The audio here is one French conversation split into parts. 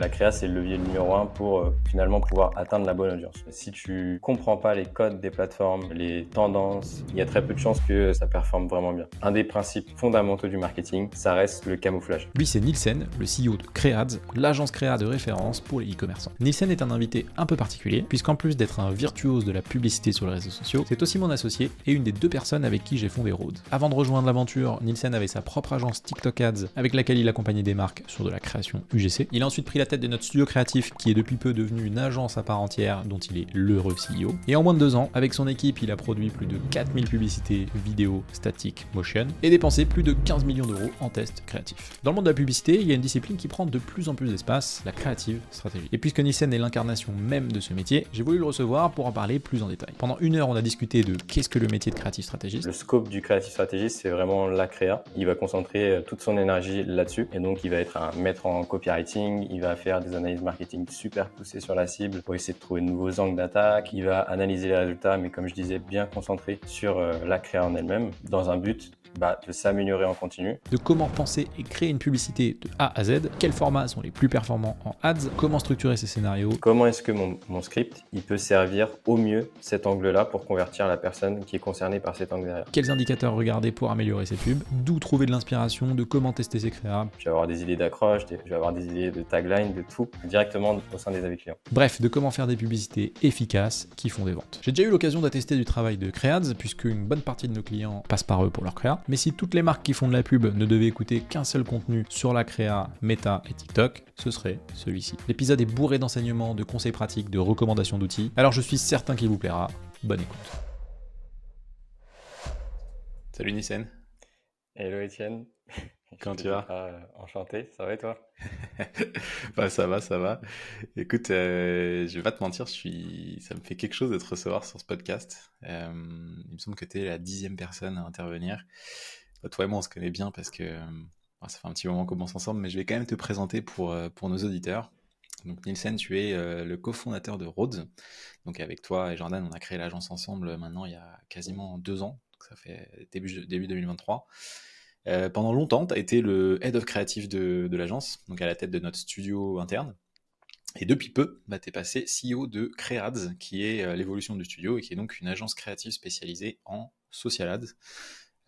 La créa, c'est le levier numéro un pour finalement pouvoir atteindre la bonne audience. Si tu comprends pas les codes des plateformes, les tendances, il y a très peu de chances que ça performe vraiment bien. Un des principes fondamentaux du marketing, ça reste le camouflage. Lui, c'est Nielsen, le CEO de Creads, l'agence créa de référence pour les e-commerçants. Nielsen est un invité un peu particulier, puisqu'en plus d'être un virtuose de la publicité sur les réseaux sociaux, c'est aussi mon associé et une des 2 personnes avec qui j'ai fondé Rhodes. Avant de rejoindre l'aventure, Nielsen avait sa propre agence TikTok Ads, avec laquelle il accompagnait des marques sur de la création UGC. Il a ensuite pris la tête de notre studio créatif, qui est depuis peu devenu une agence à part entière, dont il est l'heureux CEO. Et en moins de 2 ans, avec son équipe, il a produit plus de 4000 publicités, vidéos, statiques, motion, et dépensé plus de 15 millions d'euros en tests créatifs. Dans le monde de la publicité, il y a une discipline qui prend de plus en plus d'espace, la creative stratégie. Et puisque Nielsen est l'incarnation même de ce métier, j'ai voulu le recevoir pour en parler plus en détail. Pendant 1 heure, on a discuté de qu'est-ce que le métier de creative stratégiste. Le scope du creative stratégiste, c'est vraiment la créa. Il va concentrer toute son énergie là-dessus. Et donc, il va être un maître en copywriting. Il va faire des analyses marketing super poussées sur la cible pour essayer de trouver de nouveaux angles d'attaque. Il va analyser les résultats, mais comme je disais, bien concentré sur la créa en elle-même, dans un but de s'améliorer en continu. De comment penser et créer une publicité de A à Z, quels formats sont les plus performants en ads, comment structurer ces scénarios. Comment est-ce que mon script, il peut servir au mieux cet angle-là pour convertir la personne qui est concernée par cet angle derrière. Quels indicateurs regarder pour améliorer ses pubs, d'où trouver de l'inspiration, de comment tester ses créas. Je vais avoir des idées d'accroche, je vais avoir des idées de tagline, de tout, directement au sein des avis clients. Bref, de comment faire des publicités efficaces qui font des ventes. J'ai déjà eu l'occasion d'attester du travail de Creads, puisque une bonne partie de nos clients passent par eux pour leur créa. Mais si toutes les marques qui font de la pub ne devaient écouter qu'un seul contenu sur la créa, Meta et TikTok, ce serait celui-ci. L'épisode est bourré d'enseignements, de conseils pratiques, de recommandations d'outils, alors je suis certain qu'il vous plaira. Bonne écoute. Salut Nissen. Hello Étienne. Comment tu vas? Enchanté, ça va et toi? Bah, ça va, ça va. Écoute, je vais pas te mentir, ça me fait quelque chose de te recevoir sur ce podcast. Il me semble que tu es la 10e personne à intervenir. Toi et moi, on se connaît bien parce que ça fait un petit moment qu'on bosse ensemble, mais je vais quand même te présenter pour nos auditeurs. Donc Nielsen, tu es le cofondateur de Rhodes. Donc avec toi et Jordan, on a créé l'agence ensemble maintenant il y a quasiment 2 ans. Donc ça fait début 2023. Pendant longtemps, tu as été le head of creative de l'agence, donc à la tête de notre studio interne. Et depuis peu, tu es passé CEO de Creads, qui est l'évolution du studio et qui est donc une agence créative spécialisée en social ads.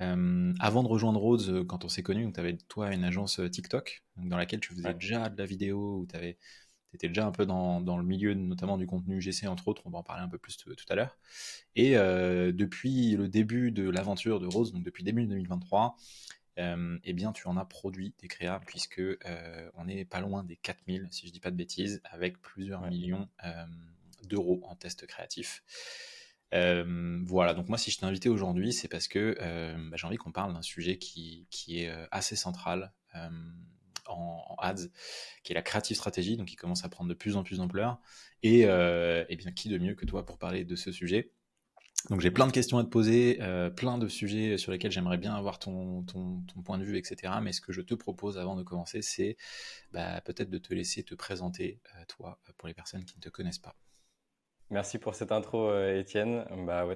Avant de rejoindre Rhodes, quand on s'est connus, tu avais toi une agence TikTok, donc dans laquelle tu faisais déjà de la vidéo, où tu étais déjà un peu dans le milieu, notamment du contenu GC, entre autres, on va en parler un peu plus tout à l'heure. Et depuis le début de l'aventure de Rhodes, donc depuis début 2023, eh bien, tu en as produit des créas, puisque on n'est pas loin des 4000, si je dis pas de bêtises, avec plusieurs millions d'euros en tests créatifs. Voilà, donc moi, si je t'ai invité aujourd'hui, c'est parce que j'ai envie qu'on parle d'un sujet qui est assez central en ads, qui est la creative stratégie, donc qui commence à prendre de plus en plus d'ampleur. Et bien, qui de mieux que toi pour parler de ce sujet? Donc j'ai plein de questions à te poser, plein de sujets sur lesquels j'aimerais bien avoir ton point de vue, etc. Mais ce que je te propose avant de commencer, c'est peut-être de te laisser te présenter, toi, pour les personnes qui ne te connaissent pas. Merci pour cette intro Étienne.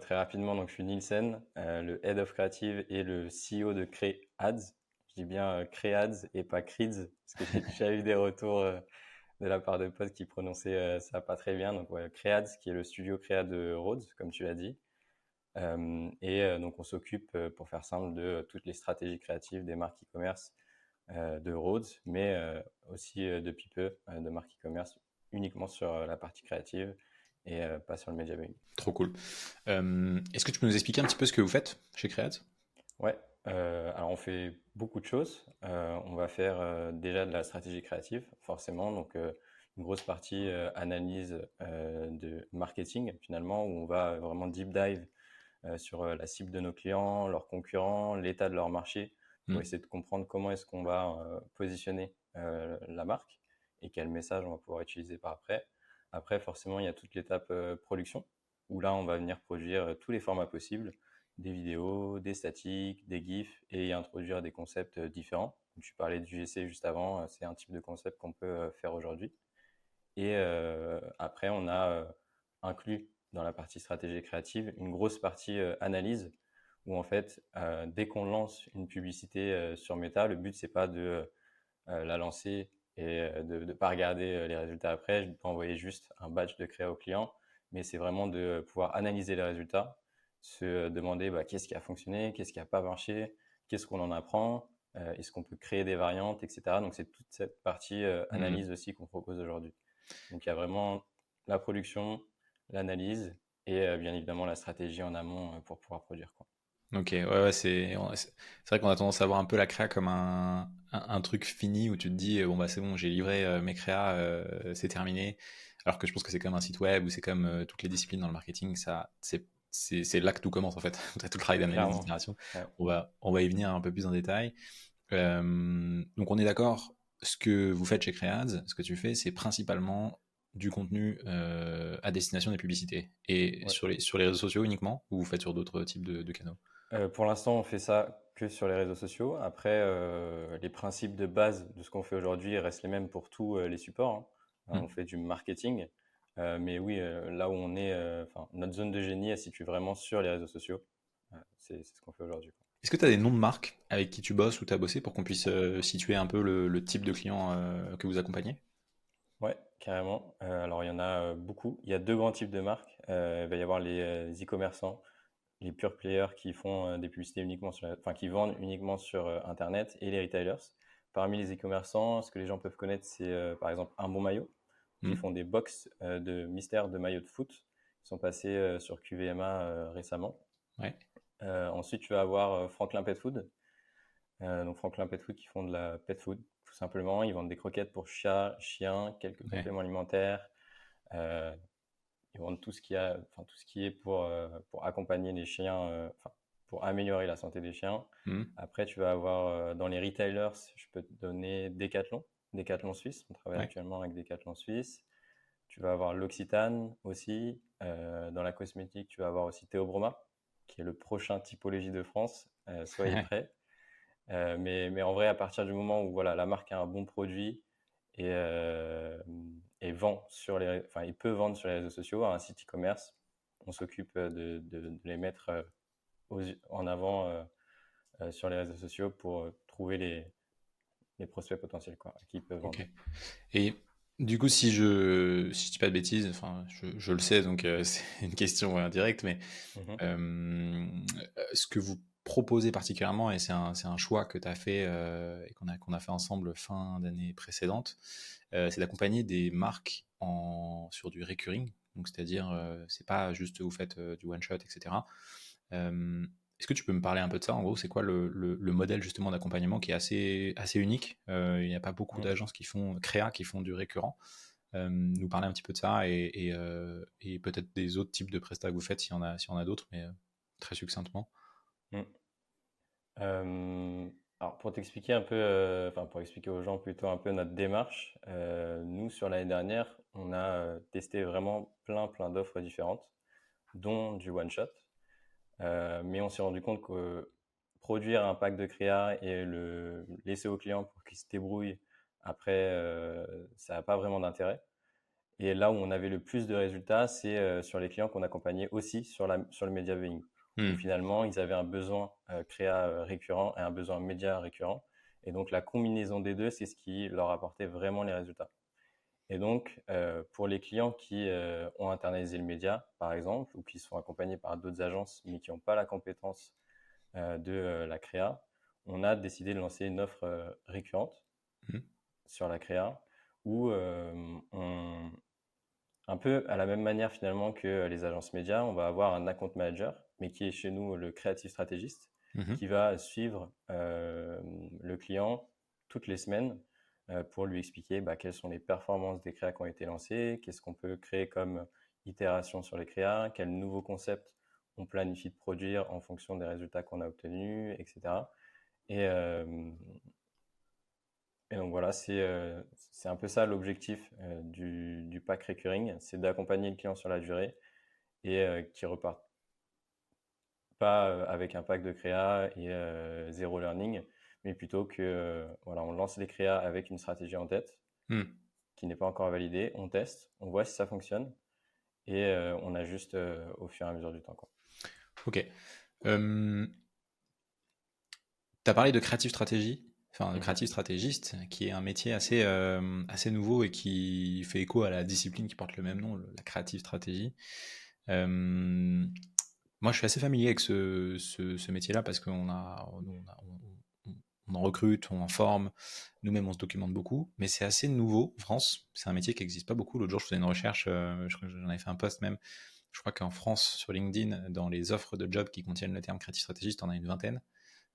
Très rapidement, donc je suis Nielsen, le Head of Creative et le CEO de Creads. Je dis bien Creads et pas Creeds, parce que j'ai déjà eu des retours de la part de potes qui prononçaient ça pas très bien. Donc Creads, qui est le studio créa de Rhodes, comme tu l'as dit. Donc on s'occupe, pour faire simple, de toutes les stratégies créatives des marques e-commerce de Rhodes, mais aussi depuis peu de marques e-commerce uniquement sur la partie créative et pas sur le media buying. Trop cool. Est-ce que tu peux nous expliquer un petit peu ce que vous faites chez Creads? Ouais, alors on fait beaucoup de choses. On va faire déjà de la stratégie créative, forcément, donc une grosse partie analyse de marketing, finalement, où on va vraiment deep dive sur la cible de nos clients, leurs concurrents, l'état de leur marché, pour essayer de comprendre comment est-ce qu'on va positionner la marque et quel message on va pouvoir utiliser par après. Après, forcément, il y a toute l'étape production, où là, on va venir produire tous les formats possibles, des vidéos, des statiques, des GIFs, et y introduire des concepts différents. Tu parlais du GC juste avant, c'est un type de concept qu'on peut faire aujourd'hui. Et après, on a inclus dans la partie stratégie créative une grosse partie analyse, où en fait, dès qu'on lance une publicité sur Meta, le but, c'est pas de la lancer et de ne pas regarder les résultats après. Je peux envoyer juste un badge de créa au client, mais c'est vraiment de pouvoir analyser les résultats, se demander qu'est-ce qui a fonctionné, qu'est-ce qui n'a pas marché, qu'est-ce qu'on en apprend, est-ce qu'on peut créer des variantes, etc. Donc c'est toute cette partie Hmm. analyse aussi qu'on propose aujourd'hui. Donc il y a vraiment la production, l'analyse et bien évidemment la stratégie en amont pour pouvoir produire, quoi. Ok, ouais, c'est vrai qu'on a tendance à voir un peu la créa comme un truc fini où tu te dis, bon, bah, c'est bon, j'ai livré mes créas, c'est terminé. Alors que je pense que c'est comme un site web ou c'est comme toutes les disciplines dans le marketing, c'est là que tout commence en fait. Tu as tout le travail d'analyse, Clairement. d'itération. Ouais. On va y venir un peu plus en détail. Donc on est d'accord, ce que vous faites chez Creads, ce que tu fais, c'est principalement du contenu à destination des publicités. Et Ouais. sur les réseaux sociaux uniquement, ou vous faites sur d'autres types de canaux? Pour l'instant, on fait ça que sur les réseaux sociaux. Après, les principes de base de ce qu'on fait aujourd'hui restent les mêmes pour tous les supports, hein. On Hmm. fait du marketing, mais oui, là où on est, enfin, notre zone de génie, elle se situe vraiment sur les réseaux sociaux. C'est ce qu'on fait aujourd'hui, quoi. Est-ce que tu as des noms de marques avec qui tu bosses ou tu as bossé pour qu'on puisse situer un peu le type de client que vous accompagnez? Ouais, carrément. Alors, il y en a beaucoup. Il y a deux grands types de marques. Il va y avoir les e-commerçants, les pure players qui font des publicités uniquement enfin, qui vendent uniquement sur Internet, et les retailers. Parmi les e-commerçants, ce que les gens peuvent connaître, c'est par exemple Un Bon Maillot, qui Hmm. font des box de mystères de maillots de foot, qui sont passés sur QVMA récemment. Ouais, Ensuite, tu vas avoir Franklin Pet Food. Donc Franklin Pet Food qui font de la pet food, tout simplement. Ils vendent des croquettes pour chats, chiens, quelques ouais. compléments alimentaires. Euh, Ils vendent tout ce qui a, enfin, tout ce qui est pour accompagner les chiens, enfin, pour améliorer la santé des chiens. Hmm. Après, tu vas avoir dans les retailers, je peux te donner Decathlon, Decathlon Suisse. On travaille Ouais, actuellement avec Decathlon Suisse. Tu vas avoir l'Occitane aussi. Dans la cosmétique, tu vas avoir aussi Théobroma, qui est le prochain typologie de France. Soyez prêts. Mais en vrai, à partir du moment où voilà, la marque a un bon produit et, euh, et vend enfin, il peut vendre sur les réseaux sociaux, un site e-commerce, on s'occupe de les mettre en avant sur les réseaux sociaux pour trouver les prospects potentiels, quoi, à qui ils peuvent vendre. ok. Et du coup, si je dis pas de bêtises, enfin, je le sais, donc c'est une question indirecte, mais Mhm. euh, ce que vous proposez particulièrement, et c'est un choix que tu as fait et qu'on a fait ensemble fin d'année précédente, c'est d'accompagner des marques sur du recurring, donc c'est-à-dire, c'est pas juste vous faites du one shot, etc. Euh, Est-ce que tu peux me parler un peu de ça? En gros, c'est quoi le modèle justement d'accompagnement qui est assez unique? Il n'y a pas beaucoup Mm. d'agences qui font du récurrent. Nous parler un petit peu de ça et peut-être des autres types de prestats que vous faites s'il y en a d'autres, mais très succinctement. Mm. Euh, alors pour t'expliquer un peu, enfin pour expliquer aux gens plutôt un peu notre démarche, nous sur l'année dernière, on a testé vraiment plein d'offres différentes, dont du one shot. Mais on s'est rendu compte que produire un pack de créa et le laisser au client pour qu'il se débrouille après, ça n'a pas vraiment d'intérêt. Et là où on avait le plus de résultats, c'est sur les clients qu'on accompagnait aussi sur le média buying, où Hmm. finalement ils avaient un besoin créa récurrent et un besoin média récurrent. Et donc la combinaison des deux, c'est ce qui leur apportait vraiment les résultats. Et donc, pour les clients qui ont internalisé le média, par exemple, ou qui sont accompagnés par d'autres agences, mais qui n'ont pas la compétence de la créa, on a décidé de lancer une offre récurrente Hmm. sur la créa, où un peu à la même manière finalement que les agences médias, on va avoir un account manager, mais qui est chez nous le créatif stratégiste, Mhm. qui va suivre le client toutes les semaines pour lui expliquer quelles sont les performances des créas qui ont été lancées, qu'est-ce qu'on peut créer comme itération sur les créas, quels nouveaux concepts on planifie de produire en fonction des résultats qu'on a obtenus, etc. Et, et donc voilà, c'est un peu ça l'objectif du pack recurring, c'est d'accompagner le client sur la durée et qui repart pas avec un pack de créa et zéro learning, mais plutôt que voilà, on lance les créas avec une stratégie en tête Hmm. qui n'est pas encore validée, on teste, on voit si ça fonctionne et on ajuste au fur et à mesure du temps, quoi. Ok. Tu as parlé de creative stratégie. enfin Mhm. creative stratégiste, qui est un métier assez nouveau et qui fait écho à la discipline qui porte le même nom, la creative stratégie. Euh, Moi, je suis assez familier avec ce métier-là parce on en recrute, on en forme, nous-mêmes on se documente beaucoup, mais c'est assez nouveau en France. C'est un métier qui n'existe pas beaucoup. L'autre jour, je faisais une recherche, je crois que j'en avais fait un post même. Je crois qu'en France, sur LinkedIn, dans les offres de job qui contiennent le terme creative stratégiste, on a une vingtaine.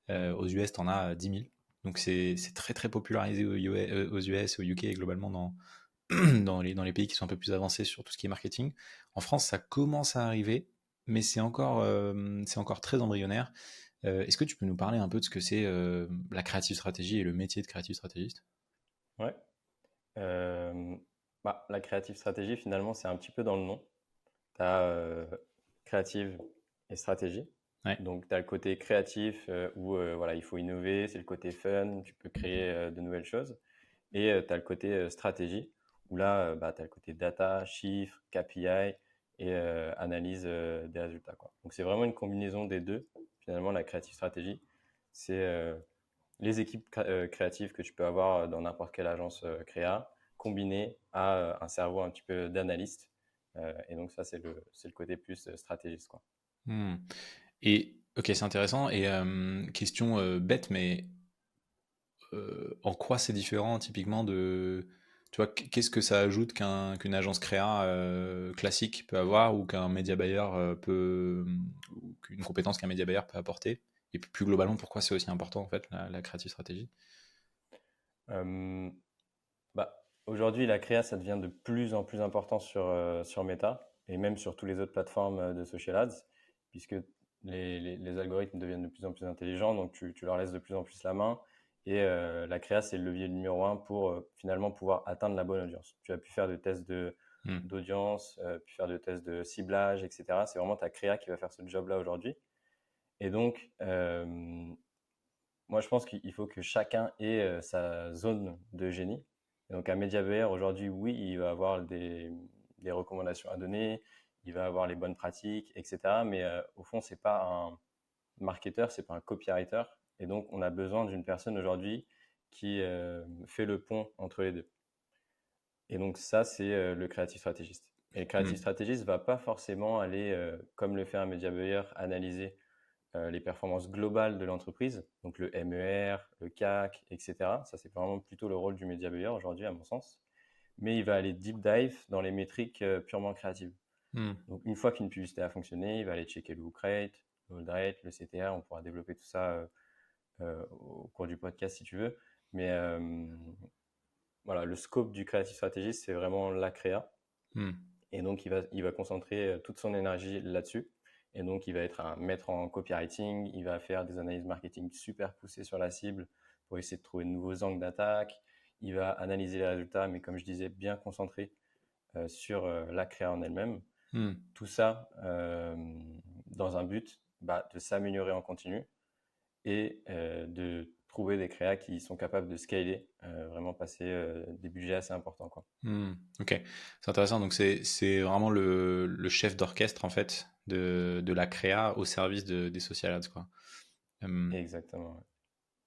Mhm. Aux US, tu en as 10 000. Donc c'est très très popularisé aux US, au UK et globalement dans les pays qui sont un peu plus avancés sur tout ce qui est marketing. En France, ça commence à arriver, mais c'est encore très embryonnaire. Est-ce que tu peux nous parler un peu de ce que c'est la creative stratégie et le métier de creative stratégiste? Ouais. Euh, la créative stratégie, finalement, c'est un petit peu dans le nom. Tu as créative et stratégie. Ouais. Donc, tu as le côté créatif où voilà, il faut innover, c'est le côté fun, tu peux créer de nouvelles choses. Et tu as le côté stratégie où là, tu as le côté data, chiffres, KPI et analyse des résultats, quoi. Donc, c'est vraiment une combinaison des deux. Finalement, la créative stratégie, c'est les équipes créatives que tu peux avoir dans n'importe quelle agence créa, combinées à un cerveau un petit peu d'analyste. Et donc ça, c'est le côté plus stratégiste, quoi. Hmm. Et ok, c'est intéressant. Et question bête, mais en quoi c'est différent typiquement de, tu vois, qu'est-ce que ça ajoute qu'une agence créa classique peut avoir ou qu'un média buyer ou qu'une compétence qu'un média buyer peut apporter? Et plus globalement, pourquoi c'est aussi important en fait la creative stratégie? Euh, Aujourd'hui, la créa, ça devient de plus en plus important sur Meta et même sur toutes les autres plateformes de social ads, puisque les algorithmes deviennent de plus en plus intelligents, donc tu leur laisses de plus en plus la main. Et la créa, c'est le levier numéro un pour finalement pouvoir atteindre la bonne audience. Tu as pu faire des tests Hmm. d'audience, puis faire des tests de ciblage, etc. C'est vraiment ta créa qui va faire ce job-là aujourd'hui. Et donc, moi, je pense qu'il faut que chacun ait sa zone de génie. Et donc, un média buyer, aujourd'hui, oui, il va avoir des recommandations à donner, il va avoir les bonnes pratiques, etc. Mais au fond, c'est pas un marketeur, c'est pas un copywriter. Et donc, on a besoin d'une personne aujourd'hui qui fait le pont entre les deux. Et donc, ça, c'est le creative stratégiste. Et le creative Hmm. stratégiste va pas forcément aller, comme le fait un média buyer, analyser les performances globales de l'entreprise, donc le MER, le CAC, etc. Ça, c'est vraiment plutôt le rôle du media buyer aujourd'hui, à mon sens. Mais il va aller deep dive dans les métriques purement créatives. Hmm. Donc, une fois qu'une publicité a fonctionné, il va aller checker le hook rate, le hold rate, le CTR. On pourra développer tout ça au cours du podcast si tu veux. Mais voilà, le scope du creative strategist, c'est vraiment la créa. Hmm. Et donc, il va concentrer toute son énergie là-dessus. Et donc, il va être un maître en copywriting, il va faire des analyses marketing super poussées sur la cible pour essayer de trouver de nouveaux angles d'attaque. Il va analyser les résultats, mais comme je disais, bien concentré sur la créa en elle-même. Hmm. Tout ça dans un but de s'améliorer en continu et de trouver des créas qui sont capables de scaler, vraiment passer des budgets assez importants, quoi. Hmm. Ok, c'est intéressant. Donc c'est vraiment le chef d'orchestre en fait de la créa au service des social ads quoi. Euh, Exactement. Ouais.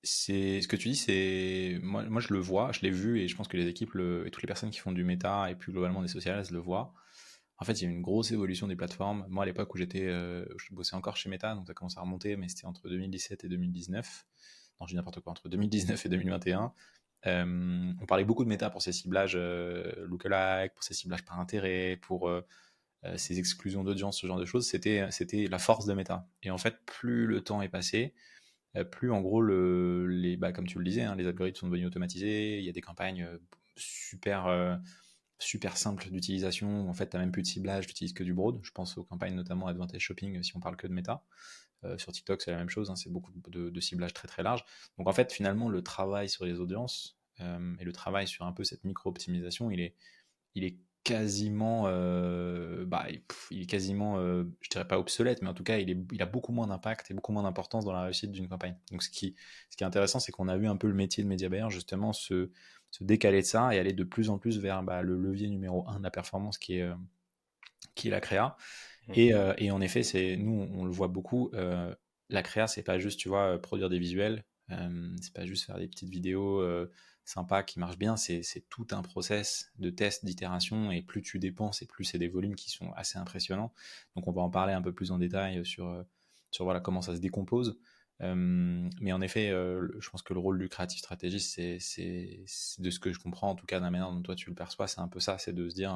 C'est ce que tu dis, c'est moi je le vois, je l'ai vu et je pense que les équipes et toutes les personnes qui font du méta et plus globalement des social ads le voient. En fait, il y a une grosse évolution des plateformes. Moi, à l'époque où je bossais encore chez Meta, donc ça commence à remonter, mais c'était entre 2017 et 2019. Non, je dis n'importe quoi, entre 2019 et 2021. On parlait beaucoup de Meta pour ses ciblages lookalike, pour ses ciblages par intérêt, pour ses exclusions d'audience, ce genre de choses. C'était la force de Meta. Et en fait, plus le temps est passé, plus en gros, comme tu le disais, hein, les algorithmes sont devenus automatisés, il y a des campagnes super simples d'utilisation. En fait, tu n'as même plus de ciblage, tu n'utilises que du broad. Je pense aux campagnes notamment Advantage Shopping si on parle que de méta. Sur TikTok, c'est la même chose, hein, c'est beaucoup de ciblage très très large. Donc en fait, finalement, le travail sur les audiences et le travail sur un peu cette micro-optimisation, il est quasiment, il est quasiment, je dirais pas obsolète, mais en tout cas, il a beaucoup moins d'impact et beaucoup moins d'importance dans la réussite d'une campagne. Donc, ce qui est intéressant, c'est qu'on a vu un peu le métier de média buyer justement se décaler de ça et aller de plus en plus vers le levier numéro un de la performance qui est la créa. Mhm. Et en effet, nous, on le voit beaucoup. La créa, c'est pas juste, tu vois, produire des visuels. C'est pas juste faire des petites vidéos sympas qui marchent bien, c'est tout un process de test, d'itération, et plus tu dépenses et plus c'est des volumes qui sont assez impressionnants. Donc on va en parler un peu plus en détail sur voilà, comment ça se décompose. Mais en effet, je pense que le rôle du créatif stratégiste, c'est de ce que je comprends, en tout cas de la manière dont toi tu le perçois, c'est un peu ça, c'est de se dire,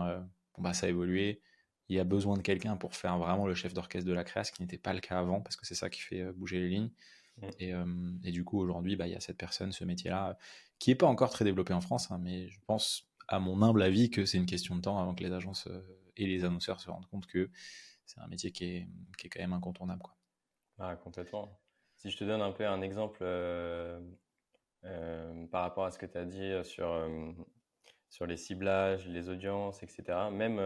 bon bah ça a évolué, il y a besoin de quelqu'un pour faire vraiment le chef d'orchestre de la créa, ce qui n'était pas le cas avant, parce que c'est ça qui fait bouger les lignes. Mm. Et du coup, aujourd'hui, bah, il y a cette personne, ce métier-là, qui n'est pas encore très développé en France, hein, mais je pense, à mon humble avis, que c'est une question de temps avant que les agences et les annonceurs se rendent compte que c'est un métier qui est quand même incontournable, quoi. Ah, complètement. Si je te donne un peu un exemple par rapport à ce que tu as dit sur les ciblages, les audiences, etc. Même,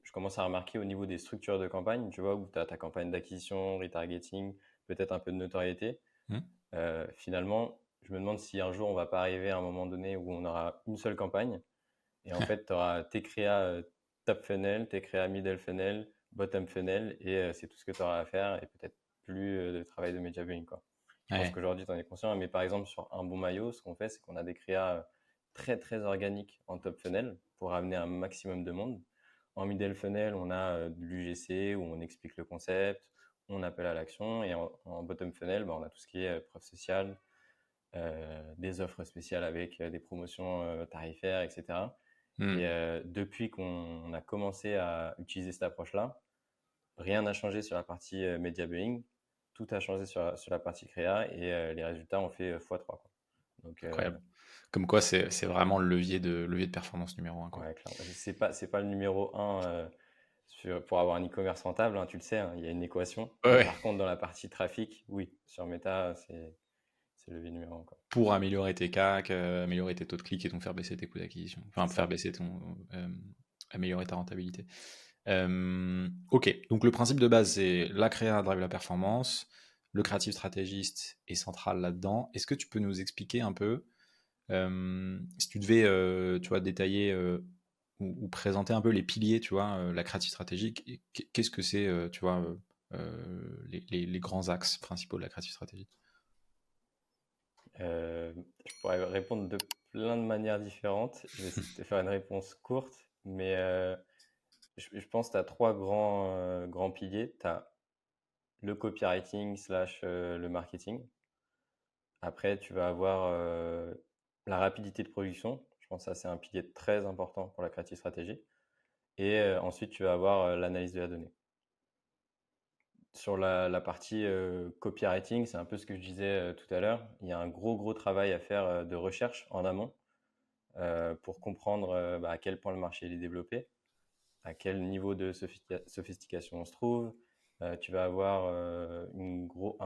je commence à remarquer au niveau des structures de campagne, tu vois, où tu as ta campagne d'acquisition, retargeting, peut-être un peu de notoriété. Hmm. Finalement, je me demande si un jour on va pas arriver à un moment donné où on aura une seule campagne et en fait, tu auras tes créas top funnel, tes créas middle funnel, bottom funnel et c'est tout ce que tu auras à faire et peut-être plus de travail de media buying, quoi. Je pense Ouais. qu'aujourd'hui, tu en es conscient, mais par exemple, sur un bon maillot, ce qu'on fait, c'est qu'on a des créas très, très organiques en top funnel pour amener un maximum de monde. En middle funnel, on a de l'UGC où on explique le concept, on appelle à l'action et en bottom funnel, bah, on a tout ce qui est preuve sociale, des offres spéciales avec des promotions tarifaires, etc. Hmm. Et depuis qu'on a commencé à utiliser cette approche-là, rien n'a changé sur la partie media buying, tout a changé sur la partie créa et les résultats ont fait x3, quoi. Donc, Incroyable. Comme quoi, c'est vraiment le levier de performance numéro un, quoi. ouais, clairement. C'est pas le numéro un pour avoir un e-commerce rentable, hein, tu le sais, hein, il y a une équation. Ouais, Mais ouais. par contre, dans la partie trafic, oui, sur Meta, c'est le levier numéro un, quoi. Pour améliorer tes CAC, améliorer tes taux de clic et donc faire baisser tes coûts d'acquisition. Enfin, C'est faire ça. baisser améliorer ta rentabilité. Ok, donc le principe de base, c'est la créa drive la performance, le créatif stratégiste est central là-dedans. Est-ce que tu peux nous expliquer un peu, si tu devais, tu vois, détailler ou présenter un peu les piliers, tu vois, la créative stratégique, qu'est-ce que c'est, tu vois, les grands axes principaux de la créative stratégie? Je pourrais répondre de plein de manières différentes. Je vais essayer de te faire une réponse courte, mais je pense que tu as trois grands piliers. Tu as le copywriting slash le marketing. Après, tu vas avoir la rapidité de production. Je pense que ça, c'est un pilier très important pour la creative stratégie. Et ensuite, tu vas avoir l'analyse de la donnée. Sur la partie copywriting, c'est un peu ce que je disais tout à l'heure. Il y a un gros travail à faire de recherche en amont pour comprendre bah, à quel point le marché est développé, à quel niveau de sophistication on se trouve. Tu vas avoir une grosse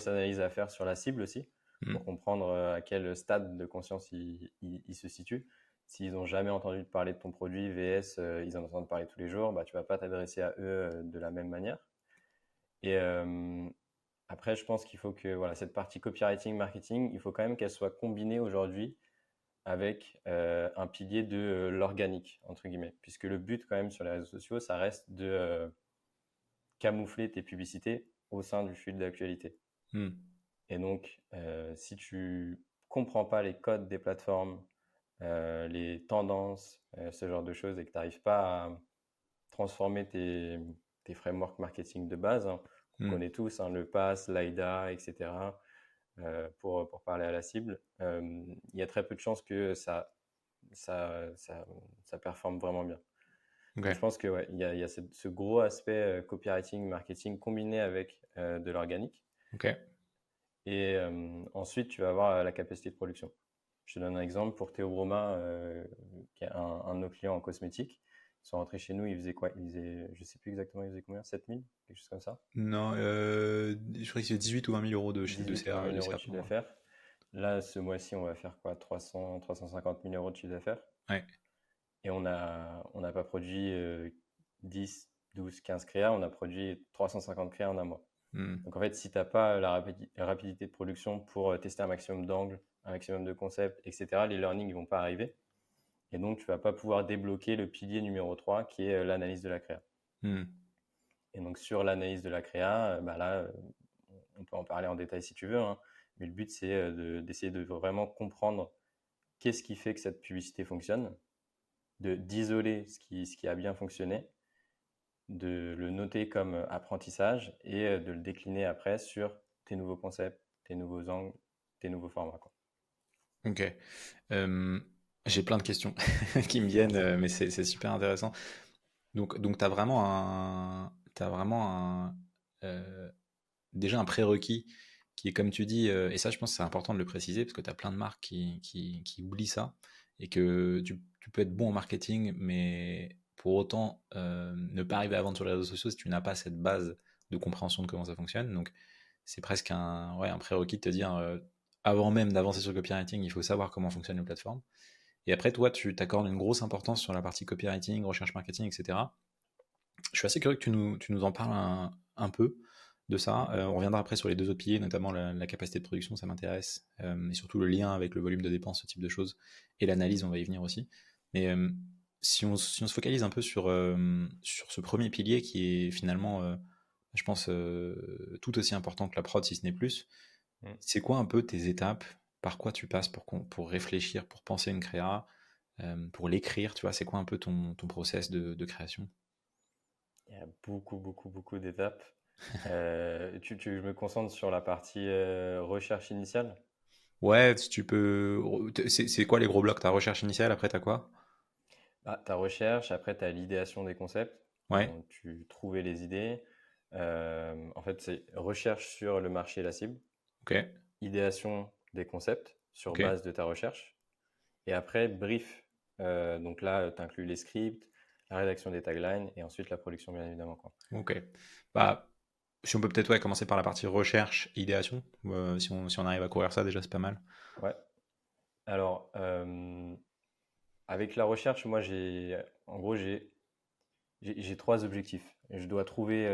analyse à faire sur la cible aussi, pour Hmm. comprendre à quel stade de conscience ils se situent. S'ils n'ont jamais entendu parler de ton produit, VS, ils en entendent parler tous les jours, bah, tu ne vas pas t'adresser à eux de la même manière. Et après, je pense qu'il faut que voilà, cette partie copywriting, marketing, il faut quand même qu'elle soit combinée aujourd'hui avec un pilier de l'organique, entre guillemets. Puisque le but quand même sur les réseaux sociaux, ça reste de camoufler tes publicités au sein du flux de l'actualité. Hmm. Et donc, si tu comprends pas les codes des plateformes, les tendances, ce genre de choses, et que tu n'arrives pas à transformer tes frameworks marketing de base, hein, qu'on Hmm. connaît tous, hein, le PASS, l'AIDA, etc., pour parler à la cible, il y a très peu de chances que ça, ça, ça performe vraiment bien. Donc, je Ok. pense que ouais, il y a ce gros aspect copywriting, marketing combiné avec de l'organique. Ok. Et ensuite, tu vas avoir la capacité de production. Je te donne un exemple pour Théo Broma, qui est un de nos clients en cosmétique. Ils sont rentrés chez nous, ils faisaient quoi? Ils faisaient, je sais plus exactement, ils faisaient combien? 7 000? Quelque chose comme ça? Non, je crois que c'est 18 ou 20 000 euros de 18 ou 20 CA, 000 de euros de CA chiffre par mois. d'affaires. Là, ce mois-ci, on va faire quoi? 300, 350 000 euros de chiffre d'affaires. Ouais. Et on n'a pas produit 10, 12, 15 créas, on a produit 350 créas en un mois. Hmm. Donc en fait, si tu n'as pas la rapidité de production pour tester un maximum d'angles, un maximum de concepts, etc., les learnings ne vont pas arriver. Et donc, tu ne vas pas pouvoir débloquer le pilier numéro 3 qui est l'analyse de la créa. Hmm. Et donc, sur l'analyse de la créa, bah là, on peut en parler en détail si tu veux, hein. Mais le but, c'est d'essayer de vraiment comprendre qu'est-ce qui fait que cette publicité fonctionne, d'isoler ce qui a bien fonctionné, de le noter comme apprentissage et de le décliner après sur tes nouveaux concepts, tes nouveaux angles, tes nouveaux formats, quoi. Ok. Euh, j'ai plein de questions qui me viennent, mais c'est super intéressant. Donc t'as vraiment déjà un prérequis qui est, comme tu dis, et ça, je pense que c'est important de le préciser parce que tu as plein de marques qui oublient ça et que tu peux être bon en marketing, mais pour autant ne pas arriver à vendre sur les réseaux sociaux si tu n'as pas cette base de compréhension de comment ça fonctionne. Donc, c'est presque un prérequis de te dire, avant même d'avancer sur le copywriting, il faut savoir comment fonctionnent les plateformes. Et après, toi, tu t'accordes une grosse importance sur la partie copywriting, recherche marketing, etc. Je suis assez curieux que tu nous en parles un peu de ça. On reviendra après sur les deux autres piliers, notamment la capacité de production, ça m'intéresse, et surtout le lien avec le volume de dépenses, ce type de choses, et l'analyse, on va y venir aussi. Mais si on se focalise un peu sur ce premier pilier qui est finalement, je pense, tout aussi important que la prod, si ce n'est plus, Mm. c'est quoi un peu tes étapes, par quoi tu passes pour réfléchir, pour penser une créa, pour l'écrire, tu vois, c'est quoi un peu ton process de création? Il y a beaucoup, beaucoup, beaucoup d'étapes. Je me concentre sur la partie recherche initiale. Ouais, si tu peux. C'est quoi les gros blocs? Ta recherche initiale, après t'as quoi? Ah, ta recherche, après tu as l'idéation des concepts, Ouais, donc tu trouvais les idées. En fait, c'est recherche sur le marché et la cible, ok, idéation des concepts sur ok, base de ta recherche, et après brief. Donc là, tu inclus les scripts, la rédaction des taglines et ensuite la production, bien évidemment, quoi. ok. Bah, si on peut peut-être ouais, commencer par la partie recherche, idéation. Si on arrive à courir ça, déjà, c'est pas mal. Ouais. Alors, avec la recherche, moi, en gros, j'ai trois objectifs. Je dois trouver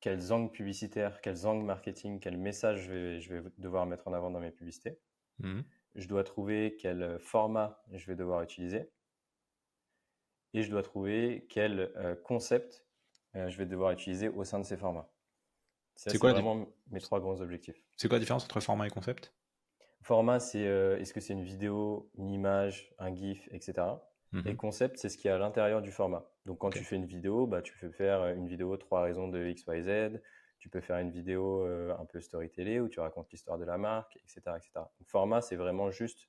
quels angles publicitaires, quels angles marketing, quels messages je vais devoir mettre en avant dans mes publicités. Mhm. Je dois trouver quel format je vais devoir utiliser. Et je dois trouver quel concept je vais devoir utiliser au sein de ces formats. Ça, C'est c'est quoi vraiment mes trois grands objectifs. c'est quoi la différence entre format et concept? Format, c'est est-ce que c'est une vidéo, une image, un GIF, etc. Et Mhm. concept, c'est ce qu'il y a à l'intérieur du format. Donc quand Ok, tu fais une vidéo, bah, tu peux faire une vidéo 3 raisons de X, Y, Z. Tu peux faire une vidéo un peu story-télé où tu racontes l'histoire de la marque, etc. etc. Donc, format, c'est vraiment juste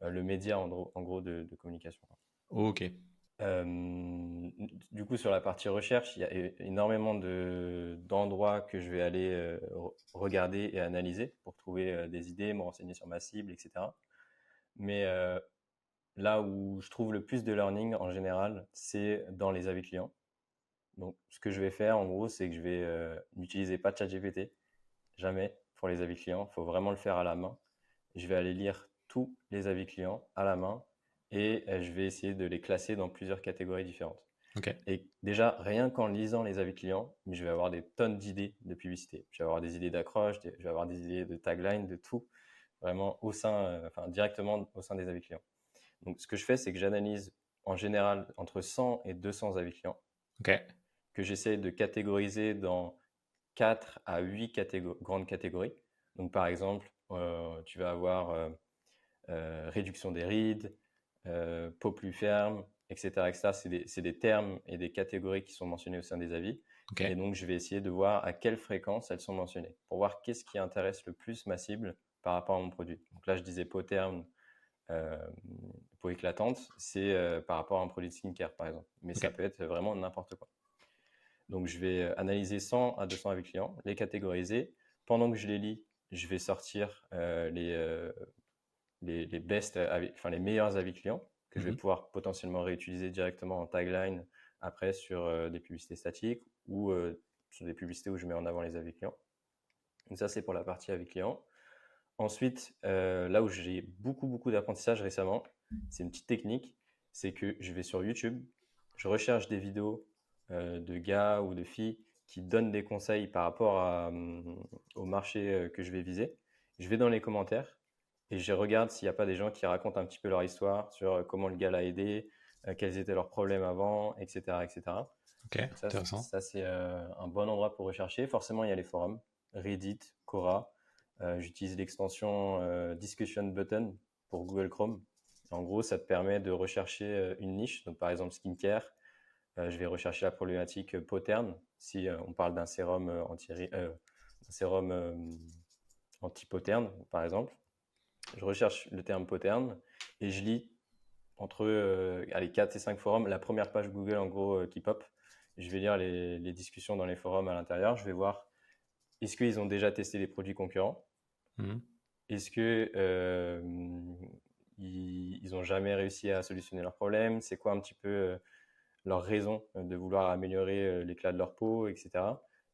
le média en gros de communication. ok, Du coup, sur la partie recherche, il y a énormément d'endroits que je vais aller regarder et analyser pour trouver des idées, me renseigner sur ma cible, etc. Mais là où je trouve le plus de learning en général, c'est dans les avis clients. Donc, ce que je vais faire, en gros, c'est que je vais n'utiliser pas ChatGPT, jamais pour les avis clients. Il faut vraiment le faire à la main. Je vais aller lire tous les avis clients à la main et je vais essayer de les classer dans plusieurs catégories différentes. ok, Et déjà, rien qu'en lisant les avis clients, je vais avoir des tonnes d'idées de publicité. Je vais avoir des idées d'accroche, je vais avoir des idées de tagline, de tout, vraiment enfin, directement au sein des avis clients. Donc, ce que je fais, c'est que j'analyse en général entre 100 et 200 avis clients ok, que j'essaie de catégoriser dans 4 à 8 grandes catégories. Donc, par exemple, tu vas avoir réduction des rides, peau plus ferme, etc. etc. C'est des termes et des catégories qui sont mentionnés au sein des avis. ok, Et donc, je vais essayer de voir à quelle fréquence elles sont mentionnées pour voir qu'est-ce qui intéresse le plus ma cible par rapport à mon produit. Donc là, je disais peau terne, euh, peau éclatante, c'est par rapport à un produit de skincare, par exemple. Mais ok, ça peut être vraiment n'importe quoi. Donc, je vais analyser 100 à 200 avis clients, les catégoriser. Pendant que je les lis, je vais sortir les best enfin les meilleurs avis clients que je vais mhm. pouvoir potentiellement réutiliser directement en tagline après sur des publicités statiques ou sur des publicités où je mets en avant les avis clients. Donc ça, c'est pour la partie avis clients. Ensuite, là où j'ai beaucoup, beaucoup d'apprentissage récemment, c'est une petite technique, c'est que je vais sur YouTube, je recherche des vidéos de gars ou de filles qui donnent des conseils par rapport au marché que je vais viser. Je vais dans les commentaires et je regarde s'il n'y a pas des gens qui racontent un petit peu leur histoire sur comment le gars l'a aidé, quels étaient leurs problèmes avant, etc. etc. Ok, Donc intéressant. ça c'est un bon endroit pour rechercher. Forcément, il y a les forums, Reddit, Quora. J'utilise l'extension Discussion Button pour Google Chrome. En gros, ça te permet de rechercher une niche. Donc, par exemple, skincare. Je vais rechercher la problématique peau terne. Si on parle d'un sérum anti-peau terne, par exemple, je recherche le terme peau terne et je lis entre 4 et 5 forums, la première page Google en gros qui pop. Je vais lire les discussions dans les forums à l'intérieur. Je vais voir est-ce qu'ils ont déjà testé les produits concurrents. Mhm. Est-ce que ils ont jamais réussi à solutionner leurs problèmes? C'est quoi un petit peu leur raison de vouloir améliorer l'éclat de leur peau, etc.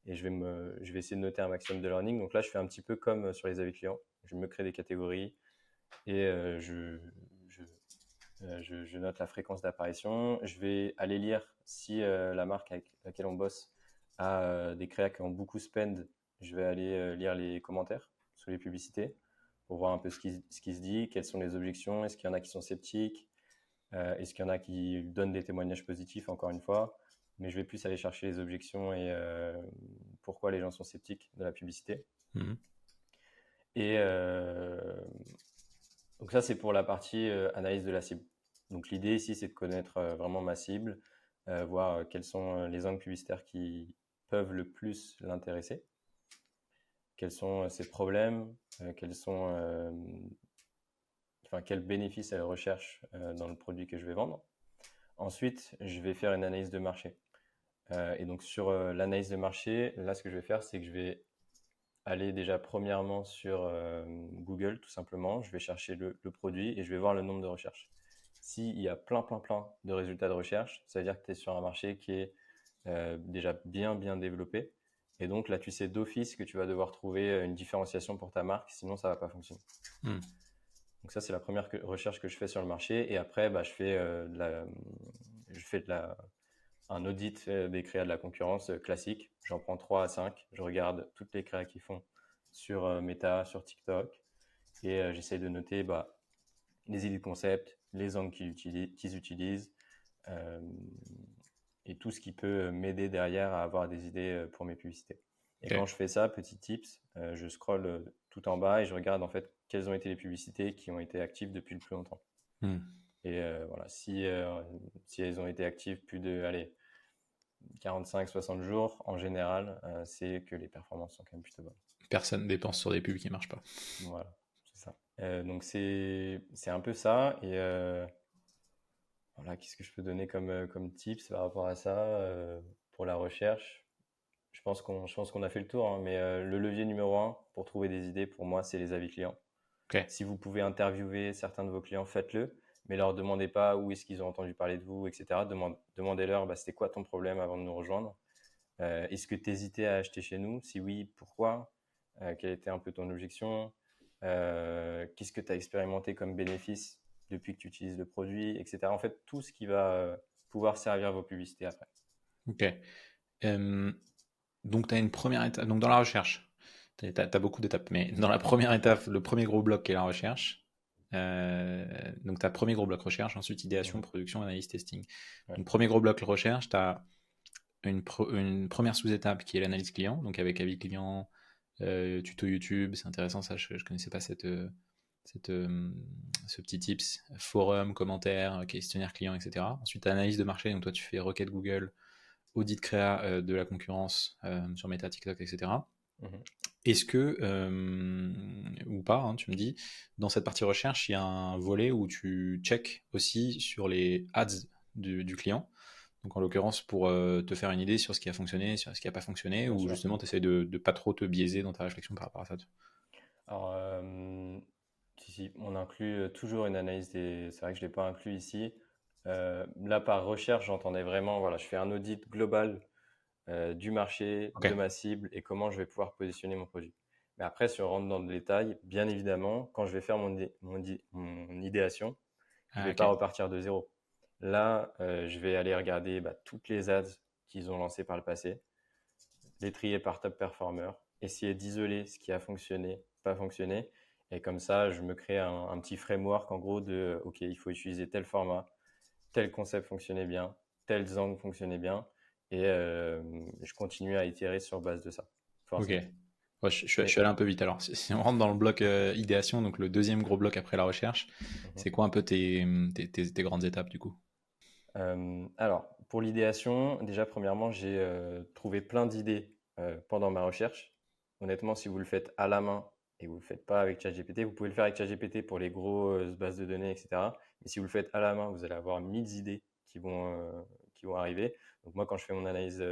Et je vais essayer de noter un maximum de learning. Donc là, je fais un petit peu comme sur les avis clients. Je me crée des catégories et je note la fréquence d'apparition. Je vais aller lire si la marque avec laquelle on bosse a des créas qui ont beaucoup spend. Je vais aller lire les commentaires sous les publicités pour voir un peu ce qui se dit, quelles sont les objections, est-ce qu'il y en a qui sont sceptiques, est-ce qu'il y en a qui donnent des témoignages positifs, encore une fois. Mais je vais plus aller chercher les objections et pourquoi les gens sont sceptiques de la publicité. Mhm. Et donc ça, c'est pour la partie analyse de la cible. Donc l'idée ici, c'est de connaître vraiment ma cible, voir quels sont les angles publicitaires qui peuvent le plus l'intéresser, quels sont ses problèmes, quels bénéfices elle recherche dans le produit que je vais vendre. Ensuite, je vais faire une analyse de marché. Et donc sur l'analyse de marché, là, ce que je vais faire, c'est que je vais aller déjà premièrement sur Google, tout simplement. Je vais chercher le produit et je vais voir le nombre de recherches. S'il y a plein de résultats de recherche, ça veut dire que tu es sur un marché qui est déjà bien développé. Et donc là, tu sais d'office que tu vas devoir trouver une différenciation pour ta marque, sinon ça ne va pas fonctionner. Mhm. Donc ça, c'est la première recherche que je fais sur le marché. Et après, bah, je fais un audit des créas de la concurrence classique. J'en prends 3 à 5. Je regarde toutes les créas qu'ils font sur Meta, sur TikTok. Et j'essaye de noter les idées de concept, les angles qu'ils utilisent euh, et tout ce qui peut m'aider derrière à avoir des idées pour mes publicités. Et Ok. quand je fais ça, petit tips, je scrolle tout en bas et je regarde en fait quelles ont été les publicités qui ont été actives depuis le plus longtemps. Mhm. Et voilà, si elles ont été actives plus de, allez, 45-60 jours, en général, c'est que les performances sont quand même plutôt bonnes. Personne dépense sur des pubs qui marchent pas. Voilà, c'est ça. Donc c'est un peu ça. Et voilà, qu'est-ce que je peux donner comme tips par rapport à ça pour la recherche? Je pense qu'on a fait le tour, hein, mais le levier numéro un pour trouver des idées, pour moi, c'est les avis clients. Ok. Si vous pouvez interviewer certains de vos clients, faites-le, mais leur demandez pas où est-ce qu'ils ont entendu parler de vous, etc. Demandez-leur, c'était quoi ton problème avant de nous rejoindre? Est-ce que tu hésitais à acheter chez nous? Si oui, pourquoi? Quelle était un peu ton objection? Qu'est-ce que tu as expérimenté comme bénéfice depuis que tu utilises le produit, etc. En fait, tout ce qui va pouvoir servir vos publicités après. Ok. Donc, tu as une première étape. Donc, dans la recherche, tu as beaucoup d'étapes. Mais dans la première étape, le premier gros bloc qui est la recherche. Donc, tu as premier gros bloc recherche, ensuite idéation, Mhm. production, analyse, testing. Ouais. Donc, premier gros bloc recherche, tu as une première sous-étape qui est l'analyse client. Donc, avec avis client, tuto YouTube. C'est intéressant, ça, je ne connaissais pas ce petit tips. Forum, commentaires, questionnaire client, etc. Ensuite, analyse de marché. Donc, toi, tu fais requête Google, audit créa de la concurrence sur Meta, TikTok, etc. Mhm. Est-ce que, ou pas, hein, tu me dis, dans cette partie recherche, il y a un volet où tu check aussi sur les ads du client, donc en l'occurrence pour te faire une idée sur ce qui a fonctionné, sur ce qui n'a pas fonctionné, Bien ou sûr. justement tu essaies de ne pas trop te biaiser dans ta réflexion par rapport à ça. Alors, si, on inclut toujours une analyse des. C'est vrai que je ne l'ai pas inclus ici. Là, par recherche, j'entendais vraiment, voilà, je fais un audit global du marché, Ok. de ma cible et comment je vais pouvoir positionner mon produit. Mais après, si on rentre dans le détail, bien évidemment, quand je vais faire mon idéation, je ne Ah, vais ok. pas repartir de zéro. Là, je vais aller regarder toutes les ads qu'ils ont lancées par le passé, les trier par top performer, essayer d'isoler ce qui a fonctionné, pas fonctionné. Et comme ça, je me crée un petit framework en gros de OK, il faut utiliser tel format, tel concept fonctionnait bien, tels angles fonctionnaient bien. Et je continue à itérer sur base de ça, Ok. forcément. Ouais, je Mais suis allé un peu vite. Alors, si on rentre dans le bloc idéation, donc le deuxième gros bloc après la recherche, mhm. c'est quoi un peu tes grandes étapes du coup? Alors, pour l'idéation, déjà, premièrement, j'ai trouvé plein d'idées pendant ma recherche. Honnêtement, si vous le faites à la main et vous ne le faites pas avec ChatGPT, vous pouvez le faire avec ChatGPT pour les grosses bases de données, etc. Mais si vous le faites à la main, vous allez avoir 1000 idées qui vont arriver. Donc moi, quand je fais mon analyse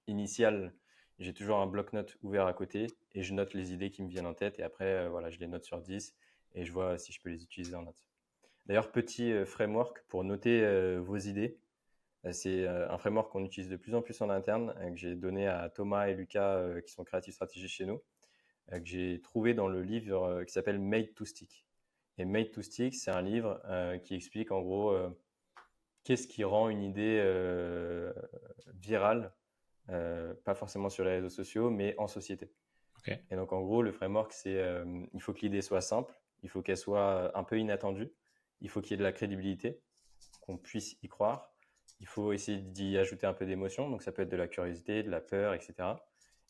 initiale, j'ai toujours un bloc-notes ouvert à côté et je note les idées qui me viennent en tête. Et après, voilà, je les note sur 10 et je vois si je peux les utiliser en notes. D'ailleurs, petit framework pour noter vos idées. C'est un framework qu'on utilise de plus en plus en interne, que j'ai donné à Thomas et Lucas, qui sont créatifs stratégiques chez nous, que j'ai trouvé dans le livre qui s'appelle Made to Stick. Et Made to Stick, c'est un livre qui explique en gros qu'est-ce qui rend une idée virale, pas forcément sur les réseaux sociaux, mais en société. Ok. Et donc en gros, le framework, c'est il faut que l'idée soit simple, il faut qu'elle soit un peu inattendue, il faut qu'il y ait de la crédibilité, qu'on puisse y croire. Il faut essayer d'y ajouter un peu d'émotion, donc ça peut être de la curiosité, de la peur, etc.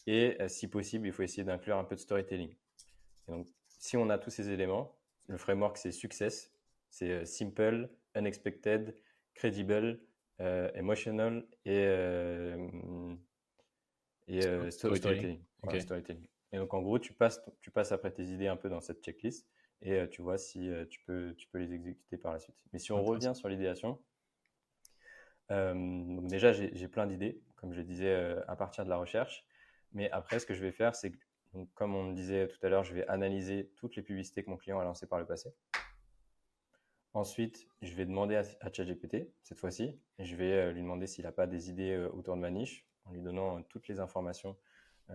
Et si possible, il faut essayer d'inclure un peu de storytelling. Et donc, si on a tous ces éléments, le framework c'est Success, c'est simple, unexpected, credible, emotional et Storytelling. storytelling. Ok. Voilà, storytelling. Et donc en gros, tu passes après tes idées un peu dans cette checklist et tu vois si tu peux les exécuter par la suite. Mais si on revient Intéressant. sur l'idéation, donc déjà, j'ai plein d'idées, comme je le disais, à partir de la recherche. Mais après, ce que je vais faire, c'est que, donc, comme on le disait tout à l'heure, je vais analyser toutes les publicités que mon client a lancées par le passé. Ensuite, je vais demander à ChatGPT, cette fois-ci, et je vais lui demander s'il n'a pas des idées autour de ma niche, en lui donnant toutes les informations